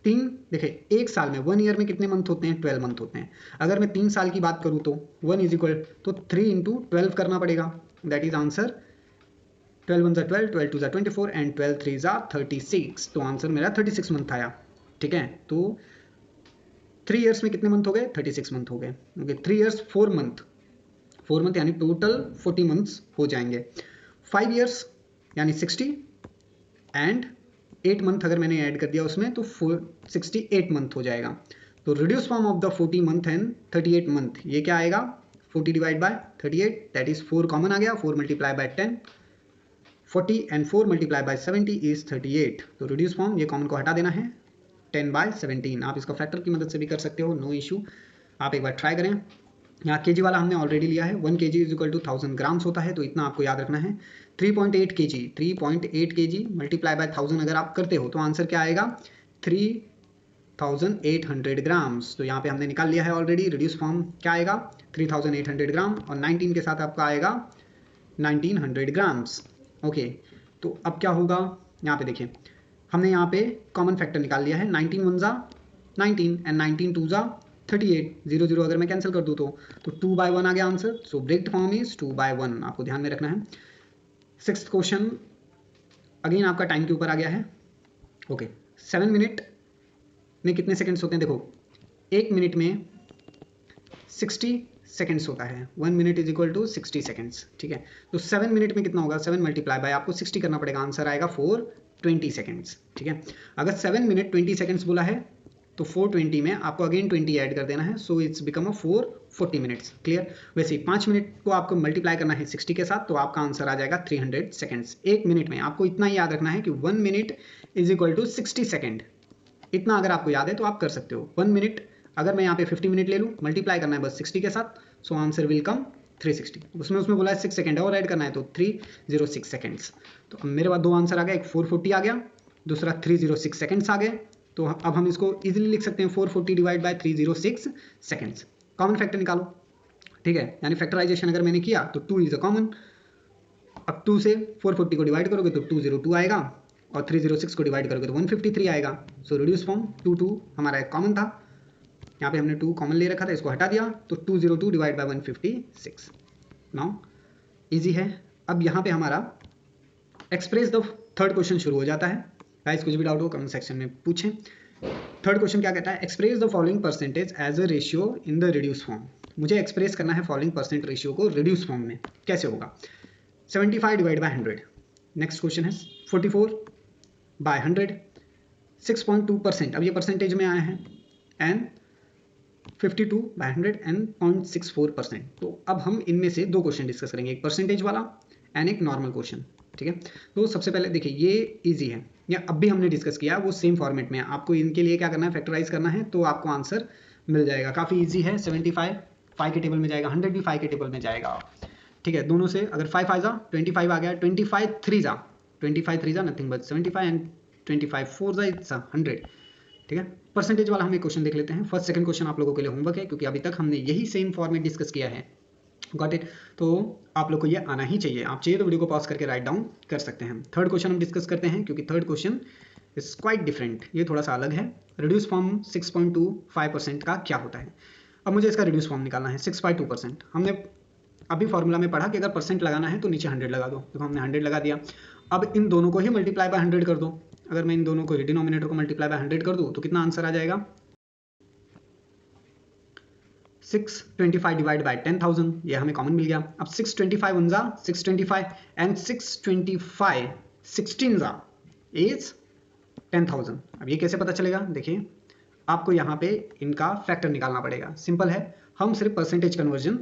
तीन देखिए, एक साल में 1 ईयर में कितने मंथ होते हैं, 12 मंथ होते हैं। अगर मैं 3 साल की बात करूँ तो 1 इज इक्वल तो 3 इंटू 12 करना पड़ेगा, दैट इज आंसर 12 1 12, 12 2 24 एंड 12 3 36। तो आंसर मेरा 36 मंथ आया। ठीक है, तो 3 ईयर्स में कितने मंथ हो गए, 36 मंथ हो गए। ओके, 3 ईयर्स 4 मंथ यानी टोटल 40 मंथ्स हो जाएंगे। 5 ईयर्स यानी 60 एंड 8 मंथ अगर मैंने ऐड कर दिया उसमें तो 68 मंथ हो जाएगा। तो reduce form of the 40 month and 38 month, ये क्या आएगा, 40 divide by 38 that is 4 common आ गया, 4 multiply by 10, 40 and 4 multiply by 70 is 38। तो रिड्यूस फॉर्म, ये कॉमन को हटा देना है, 10 बाय 17। आप इसका फैक्टर की मदद से भी कर सकते हो, नो इशू, आप एक बार ट्राई करें। यहाँ केजी वाला हमने ऑलरेडी लिया है, 1 kg is equal to 1000 grams होता है, तो इतना आपको याद रखना है। 3.8 kg मल्टीप्लाई बाय 1000 अगर आप करते हो तो आंसर क्या आएगा, 3800 ग्राम्स। तो यहाँ पे हमने निकाल लिया है ऑलरेडी। रिड्यूस फॉर्म क्या आएगा, 3800 ग्राम और 19 के साथ आपका आएगा 1900 ग्राम्स। ओके, तो अब क्या होगा, यहाँ पे देखिए हमने यहाँ पे कॉमन फैक्टर निकाल लिया है, 19 1 जा 19 एंड 19 2 जा 38, 0 0 अगर मैं कैंसिल कर दूँ तो 2 बाय 1 आ गया answer. So breaked form is 2 by 1, आपको ध्यान में रखना है। 6th क्वेश्चन अगेन आपका टाइम के ऊपर आ गया है। ओके, 7 मिनट में कितने सेकंड्स होते हैं, देखो 1 मिनट में 60 सेकंड्स होता है, 1 minute is equal to 60 seconds. ठीक है, तो 7 मिनट में कितना होगा, 7 मल्टीप्लाई बाय आपको 60 करना पड़ेगा, आंसर आएगा 420 सेकंड्स। ठीक है, अगर 7 मिनट 20 सेकंड्स बोला है तो 420 में आपको अगेन 20 ऐड कर देना है, so it's become a 440 minutes. Clear, वैसे ही 5 मिनट को आपको मल्टीप्लाई करना है 60 के साथ, तो आपका आंसर आ जाएगा 300 सेकंड्स। 1 मिनट में आपको इतना ही याद रखना है कि 1 minute is equal to 60 second. इतना अगर आपको याद है तो आप कर सकते हो। 1 मिनट अगर मैं यहाँ पे 50 मिनट ले लूँ, मल्टीप्लाई करना है बस 60 के साथ, सो आंसर विल कम 360। उसमें बोला है 6 सेकंड और ऐड करना है, तो 306 सेकंड्स। तो अब मेरे पास दो आंसर आ गया, एक 440 आ गया, दूसरा 306 सेकंड्स आ गए। तो अब हम इसको इजीली लिख सकते हैं 440 divide by 306 seconds. Common factor निकालो, ठीक है, यानी फैक्टराइजेशन अगर मैंने किया तो 2 इज अ कॉमन। अब 2 से 440 को डिवाइड करोगे तो 202 आएगा और 306 को डिवाइड करोगे तो 153 आएगा। सो रिड्यूस फॉर्म 2 हमारा एक कॉमन था, यहाँ पे हमने 2 कॉमन ले रखा था, इसको हटा दिया तो 202 डिवाइड बाय 156। नाउ इजी है। अब यहाँ पे हमारा एक्सप्रेस द थर्ड क्वेश्चन शुरू हो जाता है। गाइस कुछ भी डाउट हो कमेंट सेक्शन में पूछें। थर्ड क्वेश्चन क्या कहता है, express the following percentage as a ratio in the reduce form. मुझे एक्सप्रेस करना है फॉलोइंग परसेंट रेशियो को रिड्यूस फॉर्म में, कैसे होगा, 75 डिवाइड बाय 100। नेक्स्ट क्वेश्चन है 44 बाय 100, 6.2%, अब ये परसेंटेज में आया है, एंड 52 बाय 100 एंड 0.64%। तो अब हम इनमें से दो क्वेश्चन डिस्कस करेंगे, एक परसेंटेज वाला एंड एक नॉर्मल क्वेश्चन। ठीक है, तो सबसे पहले देखिए ये इजी है, या अब भी हमने डिस्कस किया, वो सेम फॉर्मेट में है। आपको इनके लिए क्या करना है, फैक्टराइज करना है, तो आपको आंसर मिल जाएगा। काफ़ी इजी है, 75 5 के टेबल में जाएगा, 100 भी 5 के टेबल में जाएगा। ठीक है, दोनों से अगर 5 5 जा 25 आ गया, 25 3 जा 25 3 जा नथिंग बट 75 एंड 25 4 जा इट्स 100। ठीक है, परसेंटेज वाला हम एक क्वेश्चन देख लेते हैं। फर्स्ट सेकंड क्वेश्चन आप लोगों के लिए होमवर्क है, क्योंकि अभी तक हमने यही सेम फॉर्मेट डिस्कस किया है। गॉट इट, तो आप लोग को ये आना ही चाहिए। आप चाहिए तो वीडियो को पॉज करके राइट डाउन कर सकते हैं। थर्ड क्वेश्चन हम डिस्कस करते हैं, क्योंकि third question is quite different, ये थोड़ा सा अलग है। रिड्यूस फॉर्म 6.25% का क्या होता है। अब मुझे इसका रिड्यूस फॉर्म निकालना है। 6/2%, हमने अभी फॉर्मूला में पढ़ा कि अगर परसेंट लगाना है तो नीचे 100 लगा दो, देखो हमने 100 लगा दिया। अब इन दोनों को ही मल्टीप्लाई बाय 100 कर दो। अगर मैं इन दोनों को डिनोमिनेटर को मल्टीप्लाई बाय 100 कर दूं तो कितना आंसर आ जाएगा, 625 डिवाइड बाय 10,000, ये हमें कॉमन मिल गया। अब 625 1 जा 625 एंड 625 16 जा इज 10,000। अब ये कैसे पता चलेगा, देखिए आपको यहाँ पे इनका फैक्टर निकालना पड़ेगा। सिंपल है, हम सिर्फ परसेंटेज कन्वर्जन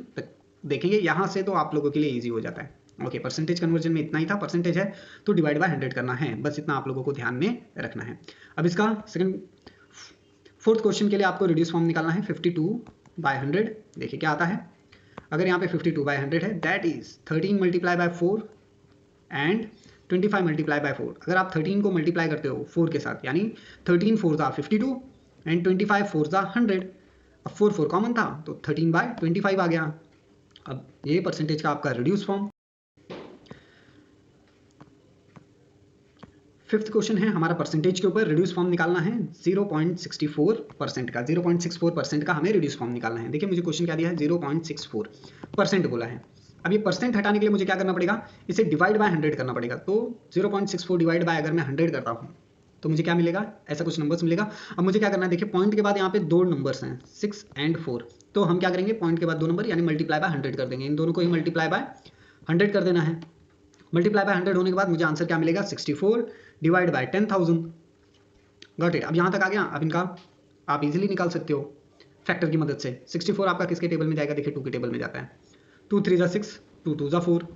देखेंगे। यहाँ से तो आप लोगों के लिए ईजी हो जाता है। ओके, परसेंटेज कन्वर्जन में इतना ही था, परसेंटेज है तो डिवाइड बाय 100 करना है, बस इतना आप लोगों को ध्यान में रखना है। अब इसका फोर्थ क्वेश्चन के लिए आपको रिड्यूस फॉर्म निकालना है 52/100। देखिए क्या आता है। अगर यहाँ पे 52/100 है, that is 13 multiply by 4 and 25 multiply by 4। अगर आप 13 को मल्टीप्लाई करते हो 4 के साथ, यानी 13 4 जा 52 एंड 25 4 जा 100। अब 4 कॉमन था तो 13/25 आ गया। अब ये परसेंटेज का आपका रिड्यूस फॉर्म। फिफ्थ क्वेश्चन है हमारा परसेंटेज के ऊपर रिड्यूस फॉर्म निकालना है 0.64% का। 0.64% का हमें रिड्यूस फॉर्म निकालना है। देखिए मुझे क्वेश्चन क्या दिया है, 0.64% बोला है। अब ये परसेंट हटाने के लिए मुझे क्या करना पड़ेगा, इसे डिवाइड बाय 100 करना पड़ेगा। तो 0.64 डिवाइड बाय अगर मैं 100 करता हूँ तो मुझे क्या मिलेगा, ऐसा कुछ नंबर्स मिलेगा। अब मुझे क्या करना है, देखिए पॉइंट के बाद यहाँ पे दो नंबर्स हैं 6 एंड 4, तो हम क्या करेंगे, पॉइंट के बाद दो नंबर यानी मल्टीप्लाई बाय 100 कर देंगे। इन दोनों को ही मल्टीप्लाई बाय 100 कर देना है। मल्टीप्लाई बाय 100 होने के बाद मुझे आंसर क्या मिलेगा, 64 डिवाइड बाय 10,000। Got it. अब यहाँ तक आ गया। अब इनका आप इजीली निकाल सकते हो फैक्टर की मदद से। 64 आपका किसके टेबल में जाएगा, देखिए 2 के टेबल में जाता है। 2 3 जा 6, 2 2 जा 4।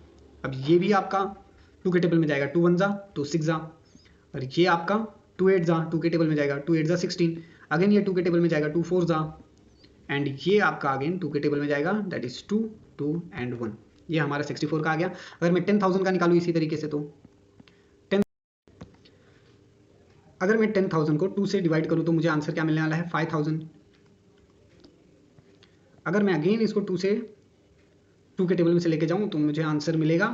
अब ये भी आपका 2 के टेबल में जाएगा, 2 1 जा 2 6 जा। और ये आपका 2 8 जा 2 के टेबल में जाएगा, 2 8 जा 16। अगेन ये 2 के टेबल में जाएगा, 2 4 जा। एंड ये आपका अगेन 2 के टेबल में जाएगा, दैट इज 2 2 एंड 1। ये हमारा 64 का आ गया। अगर मैं 10,000 का निकालूँ इसी तरीके से, तो अगर मैं 10,000 को 2 से डिवाइड करूं तो मुझे आंसर क्या मिलने वाला है, 5,000। अगर मैं अगेन इसको 2 से 2 के टेबल में से लेके जाऊं तो मुझे आंसर मिलेगा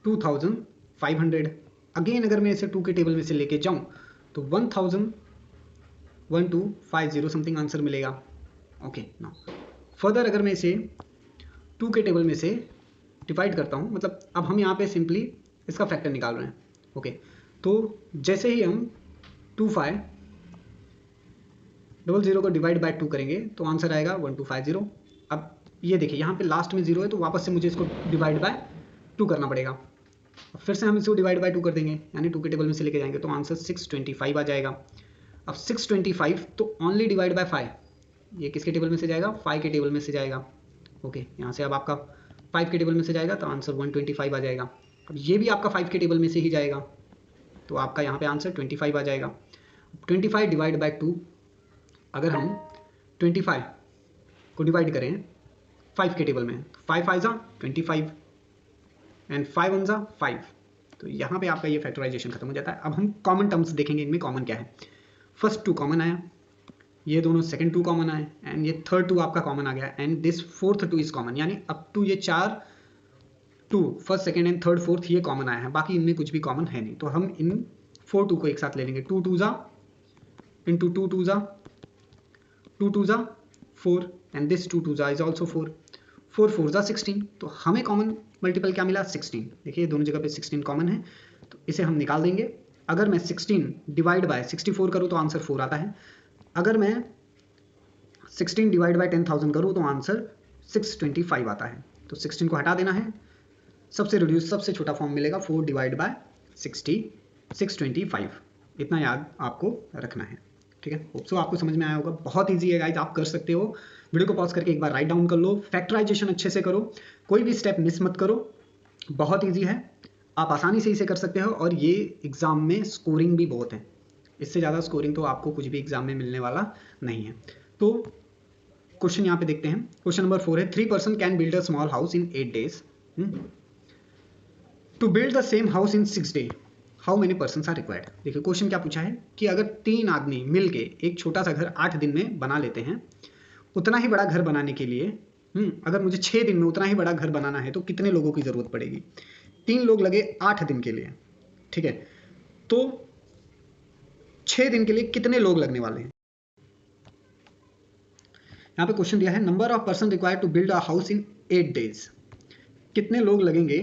2,500। अगेन अगर मैं इसे 2 के टेबल में से लेके जाऊं तो 1,1250 समथिंग आंसर मिलेगा। ओके नाउ फर्दर अगर मैं इसे 2 के टेबल में से डिवाइड करता हूं, मतलब अब हम यहाँ पे सिंपली इसका फैक्टर निकाल रहे हैं। ओके, तो जैसे ही हम 2500 को डिवाइड बाय 2 करेंगे तो आंसर आएगा 1250। अब ये देखिए यहाँ पे लास्ट में 0 है तो वापस से मुझे इसको डिवाइड बाय 2 करना पड़ेगा। फिर से हम इसको डिवाइड बाय 2 कर देंगे, यानी 2 के टेबल में से लेके जाएंगे तो आंसर 625 आ जाएगा। अब 625 तो ओनली डिवाइड बाय 5, ये किसके टेबल में से जाएगा, 5 के टेबल में से जाएगा। ओके, यहाँ से अब आपका 5 के टेबल में से जाएगा तो आंसर 125 आ जाएगा। अब ये भी आपका 5 के टेबल में से ही जाएगा तो आपका यहाँ पे आंसर 25 आ जाएगा। 25 डिवाइड बाय 2, अगर हम 25 को डिवाइड करें 5 के टेबल में, 5 5 जा 25 एंड 5 1 जा 5, तो यहाँ पे आपका ये फैक्टराइजेशन खत्म हो जाता है। अब हम कॉमन टर्म्स देखेंगे, इनमें कॉमन क्या है। फर्स्ट 2 कॉमन आया, ये दोनों सेकंड 2 कॉमन आए, एंड ये थर्ड 2 आपका कॉमन आ गया, and this fourth 2 is common, यानी अप टू ये 4 2 first second and third fourth ये कॉमन आया है, बाकी इनमें कुछ भी कॉमन है नहीं। तो हम इन 4 2 को एक साथ ले लेंगे, 2 2 जा इंटू 2 2 जा 2 2 जा 4 एंड दिस 2 2 जा इज ऑल्सो 4 4 4 जा 16। तो हमें कॉमन मल्टीपल क्या मिला, 16। देखिए दोनों जगह पे 16 कॉमन है तो इसे हम निकाल देंगे। अगर मैं 16 डिवाइड बाय 64 करूँ तो आंसर 4 आता है। अगर मैं 16 डिवाइड बाय 10,000 करूँ तो आंसर 625 आता है। तो 16 को हटा देना है, सबसे रिड्यूस सबसे छोटा फॉर्म मिलेगा 4 डिवाइड बाय 625। इतना याद आपको रखना है, ठीक है। होप सो आपको समझ में आया होगा। बहुत इजी है गाइस, आप कर सकते हो। वीडियो को पॉज करके एक बार राइट डाउन कर लो, फैक्टराइजेशन अच्छे से करो, कोई भी स्टेप मिस मत करो। बहुत इजी है, आप आसानी से इसे कर सकते हो। और ये एग्जाम में स्कोरिंग भी बहुत है, इससे ज़्यादा स्कोरिंग तो आपको कुछ भी एग्जाम में मिलने वाला नहीं है। तो क्वेश्चन यहाँ पे देखते हैं। क्वेश्चन नंबर 4 है, 3 person can build a small house in 8 days। To build the same house in 6 days, how many person are required. देखिए क्वेश्चन क्या पूछा है कि अगर 3 आदमी मिलके एक छोटा सा घर 8 दिन में बना लेते हैं, उतना ही बड़ा घर बनाने के लिए अगर मुझे 6 दिन में उतना ही बड़ा घर बनाना है तो कितने लोगों की जरूरत पड़ेगी। 3 लोग लगे 8 दिन के लिए, ठीक है, तो 6 दिन के लिए कितने लोग लगने वाले हैं। यहाँ पे क्वेश्चन दिया है, number of person required to build a house in 8 days। कितने लोग लगेंगे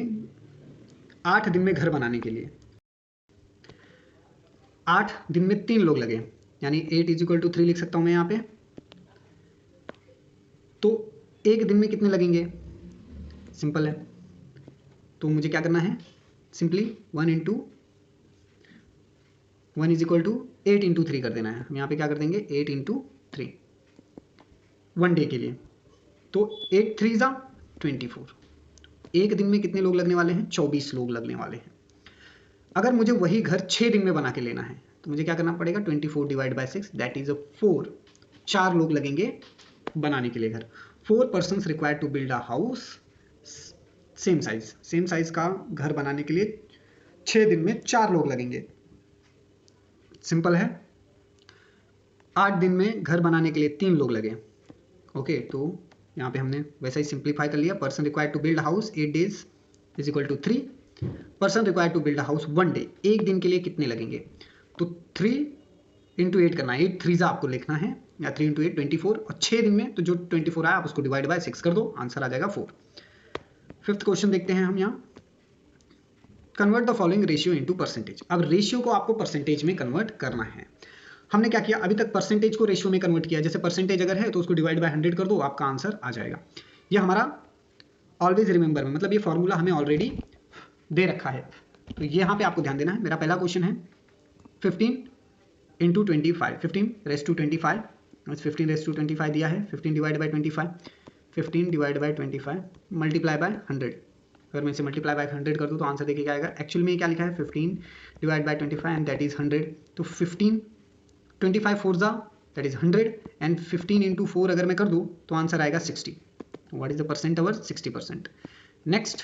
8 दिन में घर बनाने के लिए। 8 दिन में 3 लोग लगे, यानी 8 = 3 लिख सकता हूं मैं यहाँ पे। तो एक दिन में कितने लगेंगे, सिंपल है, तो मुझे क्या करना है, सिंपली 1 × 1 = 8 इंटू 3 कर देना है। हम यहाँ पे क्या कर देंगे 8 इंटू 3 1 डे के लिए, तो 8 3 जा 24। एक दिन में कितने लोग लगने वाले हैं? 24 लोग लगने वाले हैं। अगर मुझे वही घर 6 दिन में बना के लेना है तो मुझे क्या करना पड़ेगा 24 डिवाइड बाई 6 दैट इज 4। 4 लोग लगेंगे बनाने के लिए घर। 4 persons required to build a house same size का घर बनाने के लिए 6 दिन में 4 लोग लगेंगे। सिंपल है। 8 दिन में घर बनाने के लिए 3 लोग लगे। ओके, तो यहाँ पे हमने वैसा ही सिंप्लीफाई कर लिया। Person required to build house 8 days is equal to 3। Person required to build house 1 day, एक दिन के लिए कितने लगेंगे? तो 3 इंटू 8 करना है। 8 3 आपको लिखना है, या 3 इंटू 8 24, और 6 दिन में तो जो 24 आया आप उसको डिवाइड बाय 6 कर दो, आंसर आ जाएगा 4। फिफ्थ क्वेश्चन देखते हैं हम यहाँ। Convert the following ratio into percentage. अब रेशियो को आपको परसेंटेज में कन्वर्ट करना है। हमने क्या किया, अभी तक परसेंटेज को रेशियो में कन्वर्ट किया। जैसे परसेंटेज अगर है तो उसको डिवाइड बाय 100 कर दो, आपका आंसर आ जाएगा। ये हमारा ऑलवेज रिमेंबर में, मतलब ये फॉर्मूला हमें ऑलरेडी दे रखा है, तो यहाँ पे आपको ध्यान देना है। मेरा पहला क्वेश्चन है 15 into 25, 15 raise to 25, 15 raise to 25 दिया है। 15 divide by 25, 15 divide by 25 multiply by 100। अगर मैं इसे मल्टीप्लाई बाय 100 कर दूँ तो आंसर देखिए क्या आएगा। एक्चुअल में क्या लिखा है 15 divide by 25 and that is 100। तो 15 25 4 जा दैट इज 100 एंड 15 इंटू 4 अगर मैं कर दूँ तो आंसर आएगा 60। What is the percent our? 60%। Next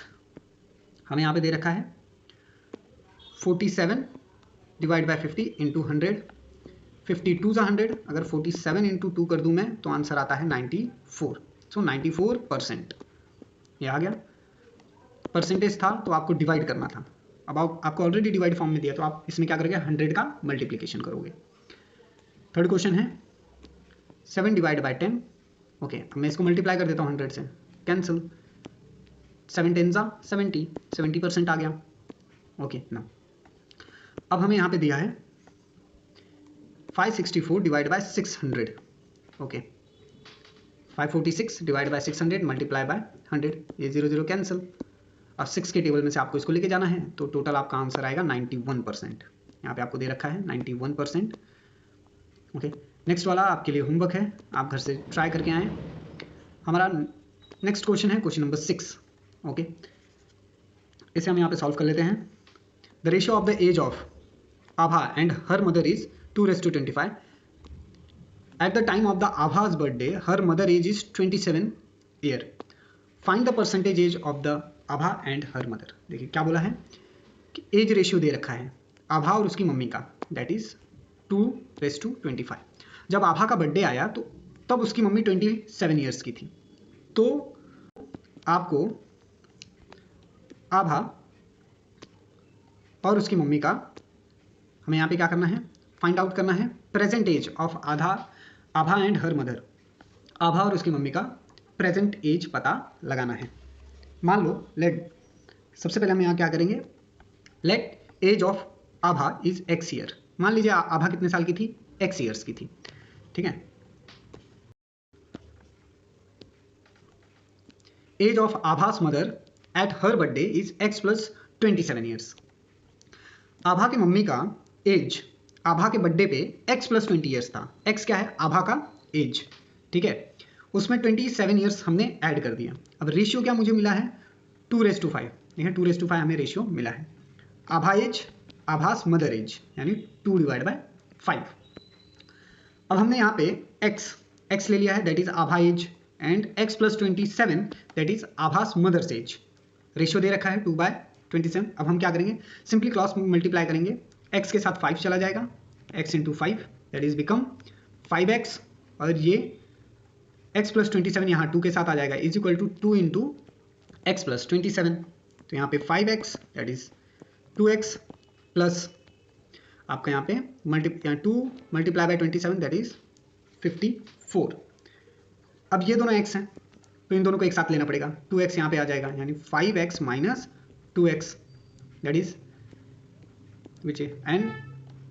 हमें यहाँ पे दे रखा है 47 डिवाइड बाय 50 इंटू 100, 52 जा 100। अगर 47 इंटू 2 कर दूँ मैं तो आंसर आता है 94। सो 94%। ये आ गया। परसेंटेज था तो आपको डिवाइड करना था, अब आपको ऑलरेडी डिवाइड फॉर्म में दिया तो आप इसमें क्या करोगे 100 का मल्टीप्लिकेशन करोगे। थर्ड क्वेश्चन है 7 डिवाइड बाय 10। ओके, अब मैं इसको मल्टीप्लाई कर देता हूँ 100 से, कैंसिल। 7 10 जा 70, 70% आ गया। ओके ना, अब हमें यहाँ पे दिया है 564 divide by 600। Okay, 546 divide by 600 multiply by 100, ये 0 0 कैंसिल। अब 6 के टेबल में से आपको इसको लेके जाना है, तो टोटल आपका आंसर आएगा 91%। यहाँ पे आपको दे रखा है 91%। ओके, नेक्स्ट वाला आपके लिए होमवर्क है, आप घर से ट्राई करके आएँ। हमारा नेक्स्ट क्वेश्चन है क्वेश्चन नंबर 6। ओके, इसे हम यहाँ पे सॉल्व कर लेते हैं। The ratio of the age of Abha and her mother is 2:25. At the time of the Abha's birthday, her mother age is 27 year. Find the percentage age of the Abha and her mother. देखिए क्या बोला है कि as ratio दे रखा है आभा और उसकी मम्मी का, दैट इज 2:25। जब आभा का बर्थडे आया तो तब उसकी मम्मी 27 ईयर्स की थी। तो आपको आभा और उसकी मम्मी का हमें यहाँ पे क्या करना है, फाइंड आउट करना है present age of Abha and her mother. Abha और उसकी मम्मी का प्रेजेंट एज पता लगाना है। मान लो सबसे पहले हम यहाँ क्या करेंगे, let age of Abha is x year. मान लीजिए आभा कितने साल की थी, x ईयर्स की थी, ठीक है। Age of Abha's mother at her birthday is x + 27 years. Abha की मम्मी का एज आभा के बर्थडे पे x + 20 ईयर्स था। x क्या है, आभा का एज, ठीक है। उसमें 27 ईयर्स हमने ऐड कर दिया। अब रेशियो क्या मुझे मिला है 2:5। देखिए 2:5 हमें रेशियो मिला है। आभा एज आभास मदर एज यानी 2/5। अब हमने यहाँ पे x ले लिया है, that is Abha age, and x + 27 that is Abha's mother's age. Ratio दे रखा है 2/27। अब हम क्या करेंगे, सिंपली क्रॉस मल्टीप्लाई करेंगे। x के साथ 5 चला जाएगा, x × 5 that is become 5x, और ये x + 27 यहाँ 2 के साथ आ जाएगा, इज इक्वल टू 2 × x + 27। तो यहाँ पे 5x that is 2x plus आपका यहाँ पे 2 मल्टीप्लाई बाई 27 दैट इज 54। अब ये दोनों x हैं तो इन दोनों को एक साथ लेना पड़ेगा, 2x यहाँ पे आ जाएगा, यानी 5x - 2x that is which है, एंड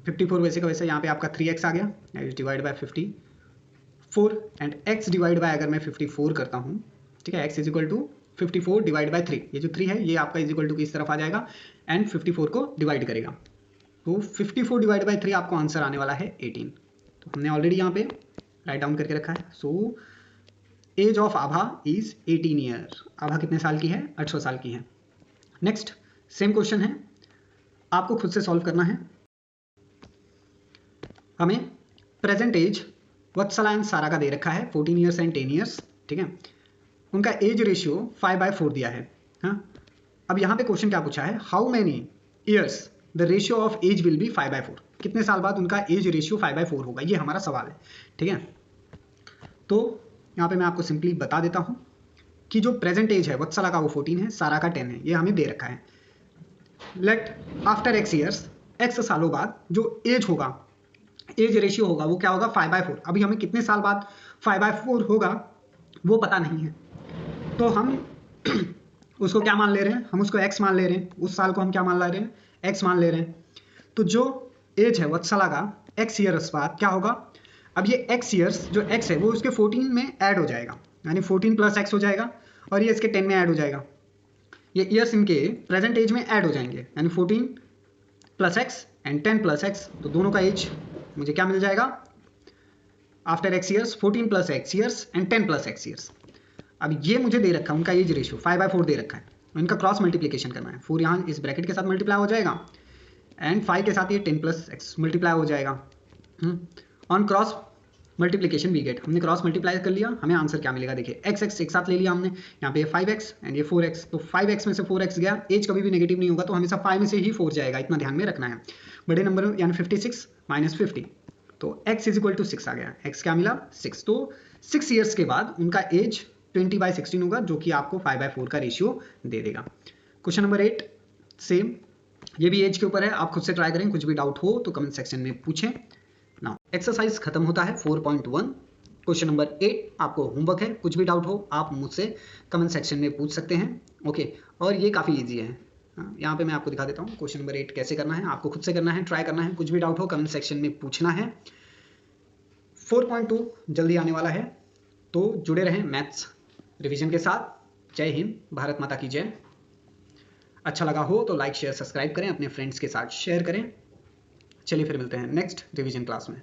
54 वैसे का वैसे यहाँ पे आपका 3x आ गया, that is divide by 54, and x divide by अगर मैं 54 करता हूँ, ठीक है, x is equal to 54 divide by 3। ये जो 3 है ये आपका इज इक्वल टू किस तरफ आ जाएगा, एंड 54 को डिवाइड करेगा। तो 54 डिवाइड बाई 3 आपको आंसर आने वाला है 18। तो हमने ऑलरेडी यहाँ पे राइट डाउन करके रखा है। So age of Abha is 18 year. Abha कितने साल की है? 18 साल की है। नेक्स्ट सेम क्वेश्चन है, आपको खुद से सॉल्व करना है। हमें प्रेजेंट एज वत्सला एंड सारा का दे रखा है 14 ईयर्स एंड 10 ईयर्स, ठीक है। उनका एज रेशियो 5/4 दिया है। हाँ, अब यहाँ पे क्वेश्चन क्या पूछा है, how many years the ratio of age will be 5/4। कितने साल बाद उनका एज रेशियो 5/4 होगा, ये हमारा सवाल है, ठीक है। तो यहाँ पे मैं आपको सिंपली बता देता हूँ कि जो प्रेजेंट एज है वत्सला का वो 14 है, सारा का 10 है, ये हमें दे रखा है। Let after x years, x सालों बाद जो एज होगा, एज रेशियो होगा वो क्या होगा 5/4। अभी हमें कितने साल बाद 5/4 होगा वो पता नहीं है, तो हम उसको क्या मान ले रहे हैं, हम उसको x मान ले रहे हैं। उस साल को हम क्या मान ले रहे हैं, x मान ले रहे हैं। तो जो एज है वत्सला का x ईयर्स बाद क्या होगा, अब ये x ईयर्स जो x है वो उसके 14 में ऐड हो जाएगा, यानी 14 + x हो जाएगा, और ये इसके 10 में ऐड हो जाएगा। ये ईयर्स इनके प्रेजेंट एज में ऐड हो जाएंगे, यानी 14 + x एंड 10 + x, तो दोनों का एज मुझे क्या मिल जाएगा after x years, 14 + x years and 10 + x years. अब ये मुझे दे रखा है, उनका एज रेशियो 5/4 दे रखा है, इनका क्रॉस मल्टीप्लिकेशन करना है। 4 यहाँ इस ब्रैकेट के साथ मल्टीप्लाई हो जाएगा एंड 5 के साथ ये 10 + x मल्टीप्लाई हो जाएगा। On cross multiplication we get, हमने क्रॉस मल्टीप्लाई कर लिया, हमें आंसर क्या मिलेगा, देखिए x एक साथ ले लिया हमने, यहाँ पे 5x एंड ये 4x, तो 5x में से 4x गया, एज कभी भी नेगेटिव नहीं होगा, तो हमेशा 5 में से ही 4 जाएगा, इतना ध्यान में रखना है। बड़े नंबर यानी 56 - 50, तो x = 6 आ गया, x क्या मिला 6। तो 6 ईयर्स के बाद उनका एज 20/16 होगा, जो कि आपको 5/4 का रेशियो दे देगा। क्वेश्चन नंबर 8 सेम, ये भी एज के ऊपर है, आप खुद से ट्राई करें, कुछ भी डाउट हो तो कमेंट सेक्शन में पूछें। नाउ एक्सरसाइज खत्म होता है 4.1। क्वेश्चन नंबर 8 आपको होमवर्क है, कुछ भी डाउट हो आप मुझसे कमेंट सेक्शन में पूछ सकते हैं, ओके। और ये काफ़ी इजी है, यहाँ पे मैं आपको दिखा देता हूँ क्वेश्चन नंबर 8 कैसे करना है, आपको खुद से करना है, ट्राई करना है, कुछ भी डाउट हो कमेंट सेक्शन में पूछना है। 4.2 जल्दी आने वाला है, तो जुड़े रहें मैथ्स रिवीजन के साथ। जय हिंद, भारत माता की जय। अच्छा लगा हो तो लाइक शेयर सब्सक्राइब करें, अपने फ्रेंड्स के साथ शेयर करें। चलिए फिर मिलते हैं नेक्स्ट रिवीजन क्लास में।